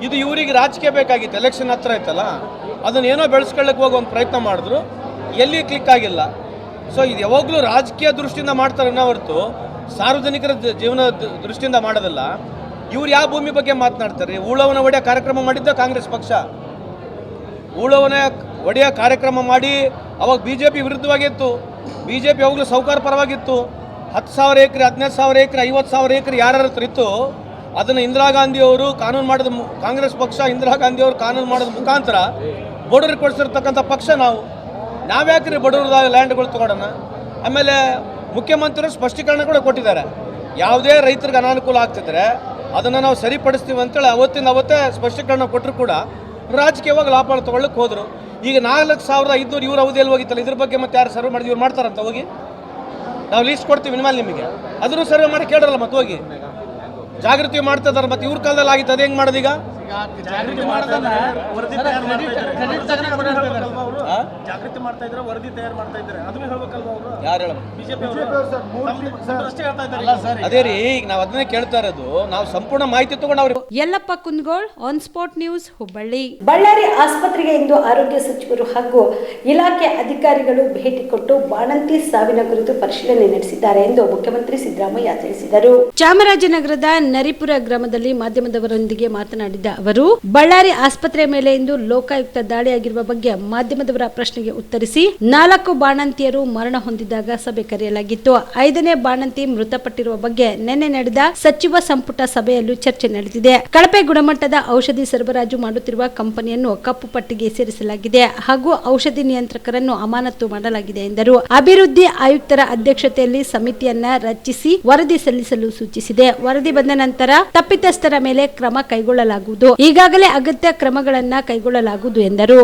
ಇದು ಇವರಿಗೆ ರಾಜಕೀಯ ಬೇಕಾಗಿತ್ತು, ಎಲೆಕ್ಷನ್ ಹತ್ರ ಇತ್ತಲ್ಲ, ಅದನ್ನೇನೋ ಬೆಳೆಸ್ಕೊಳ್ಳಕ್ಕೆ ಹೋಗಿ ಒಂದು ಪ್ರಯತ್ನ ಮಾಡಿದ್ರು, ಎಲ್ಲಿ ಕ್ಲಿಕ್ ಆಗಿಲ್ಲ. ಸೊ ಇದು ಯಾವಾಗಲೂ ರಾಜಕೀಯ ದೃಷ್ಟಿಯಿಂದ ಮಾಡ್ತಾರೆ ಹೊರತು ಸಾರ್ವಜನಿಕರ ಜೀವನ ದೃಷ್ಟಿಯಿಂದ ಮಾಡೋದಿಲ್ಲ. ಇವ್ರು ಯಾವ ಭೂಮಿ ಬಗ್ಗೆ ಮಾತನಾಡ್ತಾರೆ? ಉಳವನ ಒಡೆಯ ಕಾರ್ಯಕ್ರಮ ಮಾಡಿದ್ದ ಕಾಂಗ್ರೆಸ್ ಪಕ್ಷ. ಉಳವನ ಒಡೆಯ ಕಾರ್ಯಕ್ರಮ ಮಾಡಿ ಅವಾಗ BJP ವಿರುದ್ಧವಾಗಿತ್ತು. BJP ಯಾವಾಗಲೂ ಸಾಹುಕಾರ ಪರವಾಗಿತ್ತು. 10,000 ಎಕರೆ, 15,000 ಎಕರೆ, 50,000 ಎಕರೆ ಯಾರ ಹತ್ರ ಇತ್ತು ಅದನ್ನು ಇಂದಿರಾ ಗಾಂಧಿಯವರು ಕಾನೂನು ಮಾಡಿದ, ಕಾಂಗ್ರೆಸ್ ಪಕ್ಷ ಇಂದಿರಾ ಗಾಂಧಿಯವರು ಕಾನೂನು ಮಾಡೋದ ಮುಖಾಂತರ ಬಡವರಿಗೆ ಕೊಡಿಸಿರ್ತಕ್ಕಂಥ ಪಕ್ಷ ನಾವು. ನಾವ್ಯಾಕ್ರಿ ಬಡವ್ರದಾಗ ಲ್ಯಾಂಡ್ಗಳು ತೊಗೊಳೋಣ? ಆಮೇಲೆ ಮುಖ್ಯಮಂತ್ರಿಗಳು ಸ್ಪಷ್ಟೀಕರಣ ಕೂಡ ಕೊಟ್ಟಿದ್ದಾರೆ. ಯಾವುದೇ ರೈತರಿಗೆ ಅನಾನುಕೂಲ ಆಗ್ತಿದ್ರೆ ಅದನ್ನು ನಾವು ಸರಿಪಡಿಸ್ತೀವಿ ಅಂತೇಳಿ ಅವತ್ತೇ ಸ್ಪಷ್ಟೀಕರಣ ಕೊಟ್ಟರು ಕೂಡ ರಾಜಕೀಯವಾಗಿ ಲಾಭ ತೊಗೊಳ್ಳಕ್ಕೆ ಹೋದರು. ಈಗ 4,500 ಇವ್ರ ಅವಧಿಯಲ್ಲಿ ಹೋಗಿತ್ತಲ್ಲ, ಇದ್ರ ಬಗ್ಗೆ ಮತ್ತೆ ಯಾರು ಸರ್ವೆ ಮಾಡಿದ್ರು? ಇವ್ರು ಮಾಡ್ತಾರಂತ ಹೋಗಿ ನಾವು ಲೀಸ್ಟ್ ಕೊಡ್ತೀವಿ ಇನ್ಮೇಲೆ ನಿಮಗೆ, ಅದನ್ನು ಸರ್ವೆ ಮಾಡಿ ಕೇಳಲ್ಲ. ಮತ್ತೆ ಹೋಗಿ ಜಾಗೃತಿ ಮಾಡ್ತಾ ಇದ್ದಾರೆ. ಮತ್ತೆ ಇವ್ರ ಕಾಲದಲ್ಲಿ ಆಗಿತ್ತು, ಅದು ಹೆಂಗೆ ಮಾಡೋದೀಗ? ಜಾಗೃತಿ ಮಾಡ್ತಾ ಇದ್ರೆ ವರದಿ ತಯಾರು ಮಾಡ್ತಾ ಇದ್ದಾರೆ, ಅದನ್ನ ಹೇಳ್ಬೇಕಲ್ವಾ ಅವರು? ಯಾರು ಹೇಳ? ಅದೇ ರೀ, ಈಗ ನಾವು ಅದನ್ನೇ ಕೇಳ್ತಾ ಇರೋದು. ನಾವು ಸಂಪೂರ್ಣ ಮಾಹಿತಿ ತಗೊಂಡು ಅವ್ರಿಗೆ. Yallappa Kundgol, on spot news, Hubballi. Ballari ಆಸ್ಪತ್ರೆಗೆ ಇಂದು ಆರೋಗ್ಯ ಸಚಿವರು ಹಾಗೂ ಇಲಾಖೆ ಅಧಿಕಾರಿಗಳು ಭೇಟಿ ಕೊಟ್ಟು ಬಾಣಂತಿ ಸಾವಿನ ಕುರಿತು ಪರಿಶೀಲನೆ ನಡೆಸಿದ್ದಾರೆ ಎಂದು ಮುಖ್ಯಮಂತ್ರಿ ಸಿದ್ದರಾಮಯ್ಯ ತಿಳಿಸಿದರು. ಚಾಮರಾಜನಗರದ ನರಿಪುರ ಗ್ರಾಮದಲ್ಲಿ ಮಾಧ್ಯಮದವರೊಂದಿಗೆ ಮಾತನಾಡಿದ ಅವರು, ಬಳ್ಳಾರಿ ಆಸ್ಪತ್ರೆ ಮೇಲೆ ಇಂದು ಲೋಕಾಯುಕ್ತ ದಾಳಿಯಾಗಿರುವ ಬಗ್ಗೆ ಮಾಧ್ಯಮದವರ ಪ್ರಶ್ನೆಗೆ ಉತ್ತರಿಸಿ, 4 ಬಾಣಂತಿಯರು ಮರಣ ಹೊಂದಿದಾಗ ಸಭೆ ಕರೆಯಲಾಗಿತ್ತು. 5ನೇ ಬಾಣಂತಿ ಮೃತಪಟ್ಟಿರುವ ಬಗ್ಗೆ ನಿನ್ನೆ ನಡೆದ ಸಚಿವ ಸಂಪುಟ ಸಭೆಯಲ್ಲೂ ಚರ್ಚೆ ನಡೆದಿದೆ. ಕಳಪೆ ಗುಣಮಟ್ಟದ ಔಷಧಿ ಸರಬರಾಜು ಮಾಡುತ್ತಿರುವ ಕಂಪನಿಯನ್ನು ಕಪ್ಪು ಪಟ್ಟಿಗೆ ಸೇರಿಸಲಾಗಿದೆ ಹಾಗೂ ಔಷಧಿ ನಿಯಂತ್ರಕರನ್ನು ಅಮಾನತು ಮಾಡಲಾಗಿದೆ ಎಂದರು. ಅಭಿವೃದ್ಧಿ ಆಯುಕ್ತರ ಅಧ್ಯಕ್ಷತೆಯಲ್ಲಿ ಸಮಿತಿಯನ್ನ ರಚಿಸಿ ವರದಿ ಸಲ್ಲಿಸಲು ಸೂಚಿಸಿದೆ. ವರದಿ ಬಂದ ನಂತರ ತಪ್ಪಿತಸ್ಥರ ಮೇಲೆ ಕ್ರಮ ಕೈಗೊಳ್ಳಲಾಗುವುದು. ಈಗಾಗಲೇ ಅಗತ್ಯ ಕ್ರಮಗಳನ್ನ ಕೈಗೊಳ್ಳಲಾಗುವುದು ಎಂದರು.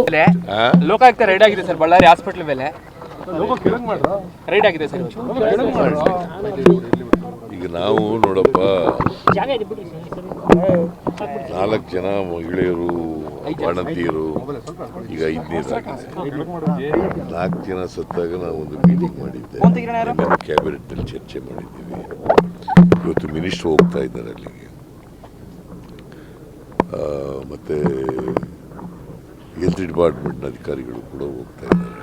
ಲೋಕಾಯುಕ್ತ ರೈಡ್ ಆಗಿದೆ ಸರ್, ಬಳ್ಳಾರಿ ಹಾಸ್ಪಿಟಲ್ ಮೇಲೆ ರೈಡ್ ಆಗಿದೆ ಸರ್. ಈಗ ನಾವು ನೋಡಪ್ಪ, 4 ಜನ ಮಹಿಳೆಯರು ಬಾಣಂತಿಯರು, ಈಗ 5ನೇದಾಗಿದೆ. 4 ಜನ ಸತ್ತಾಗ ನಾವು ಒಂದು ಮೀಟಿಂಗ್ ಮಾಡಿದ್ದೆ, ಕ್ಯಾಬಿನೆಟ್ನಲ್ಲಿ ಚರ್ಚೆ ಮಾಡಿದ್ದೀವಿ. ಇವತ್ತು ಮಿನಿಸ್ಟರ್ ಹೋಗ್ತಾ ಇದ್ದಾರೆ ಅಲ್ಲಿಗೆ, ಮತ್ತು ಹೆಲ್ತ್ ಡಿಪಾರ್ಟ್ಮೆಂಟ್ನ ಅಧಿಕಾರಿಗಳು ಕೂಡ ಹೋಗ್ತಾ ಇದ್ದಾರೆ.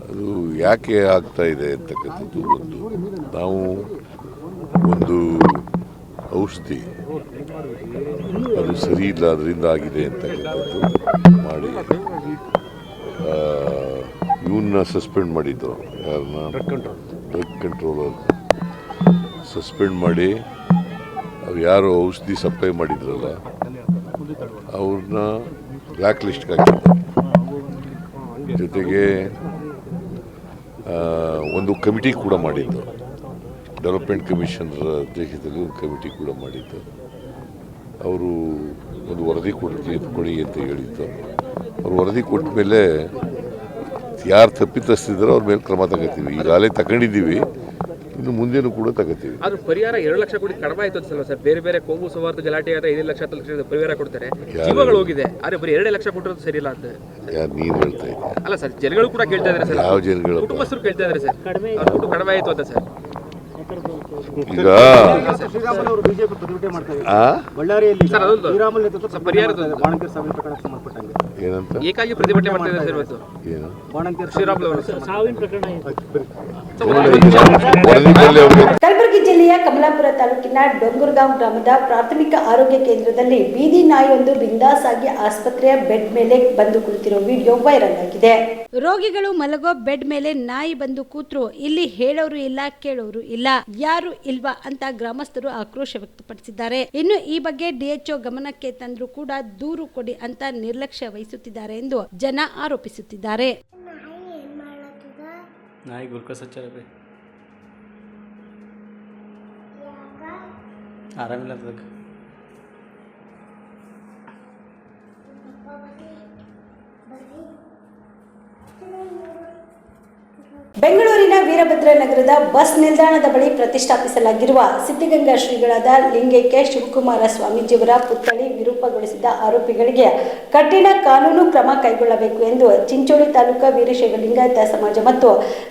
ಅದು ಯಾಕೆ ಆಗ್ತಾ ಇದೆ ಅಂತಕ್ಕಂಥದ್ದು ನಾವು ಒಂದು ಔಷಧಿ ಅದು ಸರಿ ಇಲ್ಲ, ಅದರಿಂದ ಆಗಿದೆ ಅಂತಕ್ಕಂಥದ್ದು ಮಾಡಿ ಇವನ್ನ ಸಸ್ಪೆಂಡ್ ಮಾಡಿದ್ದು, ಯಾರನ್ನ ಡ್ರಗ್ ಕಂಟ್ರೋಲರ್ ಸಸ್ಪೆಂಡ್ ಮಾಡಿ, ಅವ್ರು ಯಾರು ಔಷಧಿ ಸಪ್ಲೈ ಮಾಡಿದ್ರಲ್ಲ ಅವ್ರನ್ನ ಬ್ಲ್ಯಾಕ್ ಲಿಸ್ಟ್ಗೆ ಹಾಕಿದ್ದಾರೆ. ಜೊತೆಗೆ ಒಂದು ಕಮಿಟಿ ಕೂಡ ಮಾಡಿದ್ದು, ಡೆವಲಪ್ಮೆಂಟ್ ಕಮಿಷನರ್ ಅಧ್ಯಕ್ಷತೆಯಲ್ಲಿ ಒಂದು ಕಮಿಟಿ ಕೂಡ ಮಾಡಿದ್ದು. ಅವರು ಒಂದು ವರದಿ ಕೊಡಿ ಅಂತ ಹೇಳಿದ್ದು. ಅವ್ರು ವರದಿ ಕೊಟ್ಟ ಮೇಲೆ ಯಾರು ತಪ್ಪಿತಸ್ಥಿದ್ದಾರೋ ಅವ್ರ ಮೇಲೆ ಕ್ರಮ ತಗೋತೀವಿ. ಈಗಾಗಲೇ ತಗೊಂಡಿದ್ದೀವಿ, ಇನ್ನು ಮುಂದೇನು ಕೂಡ ತಗೋತೀವಿ. ಅದು ಪರಿಹಾರ 2 ಲಕ್ಷ ಕೋಟಿ ಕಡಿಮೆ ಆಯ್ತು ಅನ್ಸಲ್ವಾ ಸರ್? ಬೇರೆ ಬೇರೆ ಕೋಮು ಸೌಹಾರ್ದ ಗಲಾಟೆ ಆದ್ರೆ 5 ಲಕ್ಷ 10 ಲಕ್ಷ ಪರಿಹಾರ ಕೊಡ್ತಾರೆ, ಜೀವಗಳು ಹೋಗಿದೆ. ಆದ್ರೆ ಬರೀ 2 ಲಕ್ಷ ಕೊಟ್ಟಿರೋದು ಸರಿ ಇಲ್ಲ ಅಂತ ಯಾರು ನೀನು ಹೇಳ್ತಾ ಇದ್ದೀವಿ? ಅಲ್ಲ ಸರ್, ಜನಗಳು ಕೂಡ ಕೇಳ್ತಾ ಇದ್ದಾರೆ ಸರ್. ಯಾವ ಜನಗಳು? ಕುಟುಂಬಸ್ಥರು ಕೇಳ್ತಾ ಇದ್ದಾರೆ ಸರ್, ದುಡ್ಡು ಕಡಿಮೆ ಆಯ್ತು ಅಂತ ಸರ್. ಈಗ ಏನಂತ ಏಕಾಗಿ ಪ್ರತಿಭಟನೆ ಮಾಡ್ತಾ ಇದ್ದಾರೆ ಇವತ್ತು. ಏನು ಶ್ರೀರಾಮುಲು ಅವರು ಕಲಬುರಗಿ ಜಿಲ್ಲೆಯ ಕಮಲಾಪುರ ತಾಲೂಕಿನ ಡೊಂಗುರ್ಗಾಂವ್ ಗ್ರಾಮದ ಪ್ರಾಥಮಿಕ ಆರೋಗ್ಯ ಕೇಂದ್ರದಲ್ಲಿ ಬೀದಿ ನಾಯಿಯೊಂದು ಬಿಂದಾಸ್ ಆಗಿ ಆಸ್ಪತ್ರೆಯ ಬೆಡ್ ಮೇಲೆ ಬಂದು ಕುಳಿತಿರೋ ವಿಡಿಯೋ ವೈರಲ್ ಆಗಿದೆ. ರೋಗಿಗಳು ಮಲಗೋ ಬೆಡ್ ಮೇಲೆ ನಾಯಿ ಬಂದು ಕೂತ್ರು. ಇಲ್ಲಿ ಹೇಳೋರು ಇಲ್ಲ, ಕೇಳೋರು ಇಲ್ಲ, ಯಾರು ಇಲ್ವಾ ಅಂತ ಗ್ರಾಮಸ್ಥರು ಆಕ್ರೋಶ ವ್ಯಕ್ತಪಡಿಸಿದ್ದಾರೆ. ಇನ್ನು ಈ ಬಗ್ಗೆ ಡಿಎಚ್ಒ ಗಮನಕ್ಕೆ ತಂದ್ರೂ ಕೂಡ ದೂರು ಕೊಡಿ ಅಂತ ನಿರ್ಲಕ್ಷ್ಯ ವಹಿಸುತ್ತಿದ್ದಾರೆ ಎಂದು ಜನ ಆರೋಪಿಸುತ್ತಿದ್ದಾರೆ. ನಾಯಿ ಗ್ಲೂಕೋಸ್ ಹಚ್ಚಾರ ಆರಾಮಿಲ್ಲ ಅದಕ್ಕೆ. ಬೆಂಗಳೂರಿನ ವೀರಭದ್ರ ನಗರದ ಬಸ್ ನಿಲ್ದಾಣದ ಬಳಿ ಪ್ರತಿಷ್ಠಾಪಿಸಲಾಗಿರುವ ಸಿದ್ಧಗಂಗಾ ಶ್ರೀಗಳಾದ ಲಿಂಗೈಕ್ಯ ಶಿವಕುಮಾರ ಸ್ವಾಮೀಜಿಯವರ ಪುತ್ಥಳಿ ವಿರೂಪಗೊಳಿಸಿದ ಆರೋಪಿಗಳಿಗೆ ಕಠಿಣ ಕಾನೂನು ಕ್ರಮ ಕೈಗೊಳ್ಳಬೇಕು ಎಂದು ಚಿಂಚೋಳಿ ತಾಲೂಕಾ ವೀರಶೈವ ಲಿಂಗಾಯತ ಸಮಾಜ ಮತ್ತು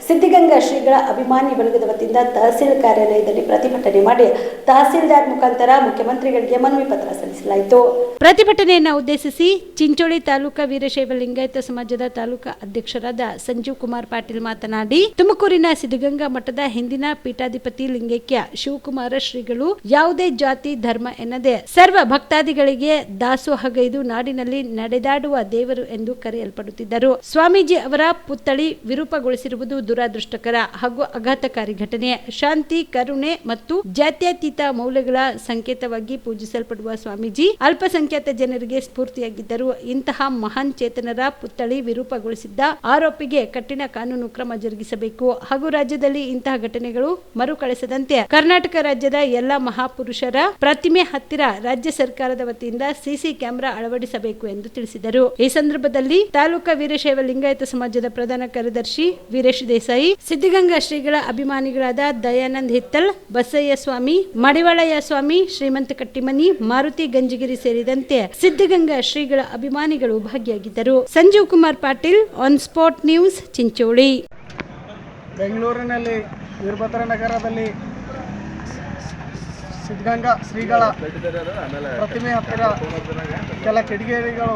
ಸಿದ್ಧಗಂಗಾ ಶ್ರೀಗಳ ಅಭಿಮಾನಿ ಬಳಗದ ವತಿಯಿಂದ ತಹಸೀಲ್ ಕಾರ್ಯಾಲಯದಲ್ಲಿ ಪ್ರತಿಭಟನೆ ಮಾಡಿ ತಹಸೀಲ್ದಾರ್ ಮುಖಾಂತರ ಮುಖ್ಯಮಂತ್ರಿಗಳಿಗೆ ಮನವಿ ಪತ್ರ ಸಲ್ಲಿಸಲಾಯಿತು. ಪ್ರತಿಭಟನೆಯನ್ನು ಉದ್ದೇಶಿಸಿ ಚಿಂಚೋಳಿ ತಾಲೂಕಾ ವೀರಶೈವ ಲಿಂಗಾಯತ ಸಮಾಜದ ತಾಲೂಕಾ ಅಧ್ಯಕ್ಷರಾದ ಸಂಜೀವ್ ಕುಮಾರ್ ಪಾಟೀಲ್ ಮಾತನಾಡಿ, ತುಮಕೂರಿನ ಸಿದ್ಧಗಂಗಾ ಮಠದ ಹಿಂದಿನ ಪೀಠಾಧಿಪತಿ ಲಿಂಗೈಕ್ಯ ಶಿವಕುಮಾರ ಶ್ರೀಗಳು ಯಾವುದೇ ಜಾತಿ ಧರ್ಮ ಎನ್ನದೆ ಸರ್ವ ಭಕ್ತಾದಿಗಳಿಗೆ ದಾಸೋಹಗೈದು ನಾಡಿನಲ್ಲಿ ನಡೆದಾಡುವ ದೇವರು ಎಂದು ಕರೆಯಲ್ಪಡುತ್ತಿದ್ದರು. ಸ್ವಾಮೀಜಿ ಅವರ ಪುತ್ಥಳಿ ವಿರೂಪಗೊಳಿಸಿರುವುದು ದುರಾದೃಷ್ಟಕರ ಹಾಗೂ ಆಘಾತಕಾರಿ ಘಟನೆ. ಶಾಂತಿ, ಕರುಣೆ ಮತ್ತು ಜಾತ್ಯತೀತ ಮೌಲ್ಯಗಳ ಸಂಕೇತವಾಗಿ ಪೂಜಿಸಲ್ಪಡುವ ಸ್ವಾಮೀಜಿ ಅಲ್ಪಸಂಖ್ಯಾತ ಜನರಿಗೆ ಸ್ಫೂರ್ತಿಯಾಗಿದ್ದರು. ಇಂತಹ ಮಹಾನ್ ಚೇತನರ ಪುತ್ಥಳಿ ವಿರೂಪಗೊಳಿಸಿದ್ದ ಆರೋಪಿಗೆ ಕಠಿಣ ಕಾನೂನು ಕ್ರಮ ಜರುಗಿಸಬೇಕು ಹಾಗೂ ರಾಜ್ಯದಲ್ಲಿ ಇಂತಹ ಘಟನೆಗಳು ಮರುಕಳಿಸದಂತೆ ಕರ್ನಾಟಕ ರಾಜ್ಯದ ಎಲ್ಲ ಮಹಾಪುರುಷರ ಪ್ರತಿಮೆ ಹತ್ತಿರ ರಾಜ್ಯ ಸರ್ಕಾರದ ವತಿಯಿಂದ ಸಿಸಿ ಕ್ಯಾಮೆರಾ ಅಳವಡಿಸಬೇಕು ಎಂದು ತಿಳಿಸಿದರು. ಈ ಸಂದರ್ಭದಲ್ಲಿ ತಾಲೂಕಾ ವೀರಶೈವ ಲಿಂಗಾಯತ ಸಮಾಜದ ಪ್ರಧಾನ ಕಾರ್ಯದರ್ಶಿ ವೀರೇಶ್ ದೇಸಾಯಿ, ಸಿದ್ಧಗಂಗಾ ಶ್ರೀಗಳ ಅಭಿಮಾನಿಗಳಾದ ದಯಾನಂದ್ ಹಿತ್ತಲ್, ಬಸಯ್ಯ ಸ್ವಾಮಿ, ಮಡಿವಾಳಯ್ಯ ಸ್ವಾಮಿ, ಶ್ರೀಮಂತ ಕಟ್ಟಿಮನಿ, ಮಾರುತಿ ಗಂಜಿಗಿರಿ ಸೇರಿದಂತೆ ಸಿದ್ಧಗಂಗಾ ಶ್ರೀಗಳ ಅಭಿಮಾನಿಗಳು ಭಾಗಿಯಾಗಿದ್ದರು. Sanjeev Kumar Patil, on spot news, Chincholi. ಬೆಂಗಳೂರಿನಲ್ಲಿ ವೀರಭದ್ರ ನಗರದಲ್ಲಿ ಸಿದ್ಧಗಂಗಾ ಶ್ರೀಗಳ ಪ್ರತಿಮೆ ಹತ್ತಿರ ಕೆಲ ಕಿಡಿಗೇಡಿಗಳು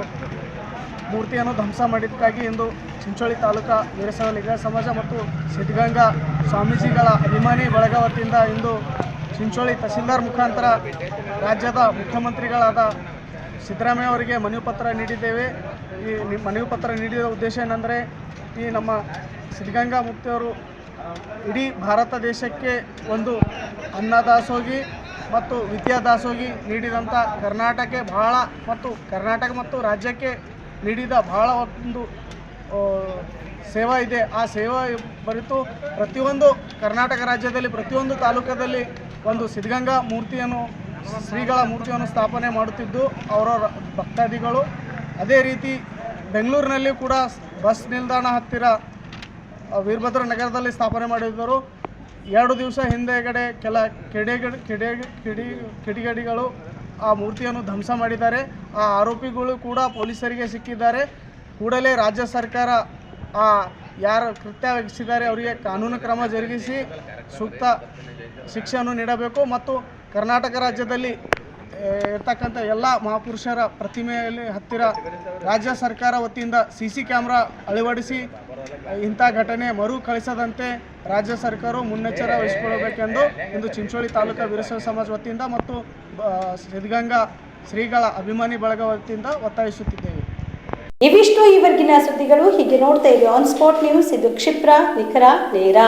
ಮೂರ್ತಿಯನ್ನು ಧ್ವಂಸ ಮಾಡಿದ್ದಕ್ಕಾಗಿ ಇಂದು ಚಿಂಚೋಳಿ ತಾಲೂಕಾ ವೀರಶೈವ ಲಿಂಗಾಯತ ಸಮಾಜ ಮತ್ತು ಸಿದ್ಧಗಂಗಾ ಸ್ವಾಮೀಜಿಗಳ ಅಭಿಮಾನಿ ಬಳಗ ವತಿಯಿಂದ ಇಂದು ಚಿಂಚೋಳಿ ತಹಸೀಲ್ದಾರ್ ಮುಖಾಂತರ ರಾಜ್ಯದ ಮುಖ್ಯಮಂತ್ರಿಗಳಾದ ಸಿದ್ದರಾಮಯ್ಯ ಅವರಿಗೆ ಮನವಿ ಪತ್ರ ನೀಡಿದ್ದೇವೆ. ಈ ಮನವಿ ಪತ್ರ ನೀಡಿದ ಉದ್ದೇಶ ಏನೆಂದರೆ, ಈ ನಮ್ಮ ಸಿದ್ಧಗಂಗಾ ಮುಕ್ತಿಯವರು ಇಡೀ ಭಾರತ ದೇಶಕ್ಕೆ ಒಂದು ಅನ್ನದಾಸೋಹಿ ಮತ್ತು ವಿದ್ಯಾದಾಸೋಹಿ ನೀಡಿದಂಥ ಕರ್ನಾಟಕ ಮತ್ತು ರಾಜ್ಯಕ್ಕೆ ನೀಡಿದ ಬಹಳ ಒಂದು ಸೇವಾ ಇದೆ. ಆ ಸೇವಾ ಬರಿತು ಪ್ರತಿಯೊಂದು ಕರ್ನಾಟಕ ರಾಜ್ಯದಲ್ಲಿ ಪ್ರತಿಯೊಂದು ತಾಲೂಕದಲ್ಲಿ ಒಂದು ಸಿದ್ಧಗಂಗಾ ಶ್ರೀಗಳ ಮೂರ್ತಿಯನ್ನು ಸ್ಥಾಪನೆ ಮಾಡುತ್ತಿದ್ದು ಅವರವರ ಭಕ್ತಾದಿಗಳು. ಅದೇ ರೀತಿ ಬೆಂಗಳೂರಿನಲ್ಲಿ ಕೂಡ ಬಸ್ ನಿಲ್ದಾಣ ಹತ್ತಿರ ವೀರಭದ್ರ ನಗರದಲ್ಲಿ ಸ್ಥಾಪನೆ ಮಾಡಿದ್ದರು. 2 ದಿವಸ ಹಿಂದೆಗಡೆ ಕೆಲ ಕಿಡಿಗೇಡಿಗಳು ಆ ಮೂರ್ತಿಯನ್ನು ಧ್ವಂಸ ಮಾಡಿದ್ದಾರೆ. ಆ ಆರೋಪಿಗಳು ಕೂಡ ಪೊಲೀಸರಿಗೆ ಸಿಕ್ಕಿದ್ದಾರೆ. ಕೂಡಲೇ ರಾಜ್ಯ ಸರ್ಕಾರ ಯಾರು ಕೃತ್ಯವೆಸಗಿಸಿದ್ದಾರೆ ಅವರಿಗೆ ಕಾನೂನು ಕ್ರಮ ಜರುಗಿಸಿ ಸೂಕ್ತ ಶಿಕ್ಷೆಯನ್ನು ನೀಡಬೇಕು ಮತ್ತು ಕರ್ನಾಟಕ ರಾಜ್ಯದಲ್ಲಿ ಇರ್ತಕ್ಕಂಥ ಎಲ್ಲ ಮಹಾಪುರುಷರ ಪ್ರತಿಮೆಯಲ್ಲಿ ಹತ್ತಿರ ರಾಜ್ಯ ಸರ್ಕಾರ ವತಿಯಿಂದ ಸಿಸಿ ಕ್ಯಾಮ್ರಾ ಅಳವಡಿಸಿ ಇಂಥ ಘಟನೆ ಮರುಕಳಿಸದಂತೆ ರಾಜ್ಯ ಸರ್ಕಾರವು ಮುನ್ನೆಚ್ಚರ ವಹಿಸಿಕೊಳ್ಳಬೇಕೆಂದು ಇಂದು ಚಿಂಚೋಳಿ ತಾಲೂಕಾ ವೀರಶೈವ ಸಮಾಜ ವತಿಯಿಂದ ಮತ್ತು ಸಿದ್ಧಗಂಗಾ ಶ್ರೀಗಳ ಅಭಿಮಾನಿ ಬಳಗ ವತಿಯಿಂದ ಒತ್ತಾಯಿಸುತ್ತಿದ್ದೇವೆ. ಇವಿಷ್ಟು ಈವರೆಗಿನ ಸುದ್ದಿಗಳು. ಹೀಗೆ ನೋಡ್ತಾ ಇರಿ ಆನ್ ಸ್ಪಾಟ್ ನ್ಯೂಸ್. ಇದು ಕ್ಷಿಪ್ರ, ನಿಖರ, ನೇರ.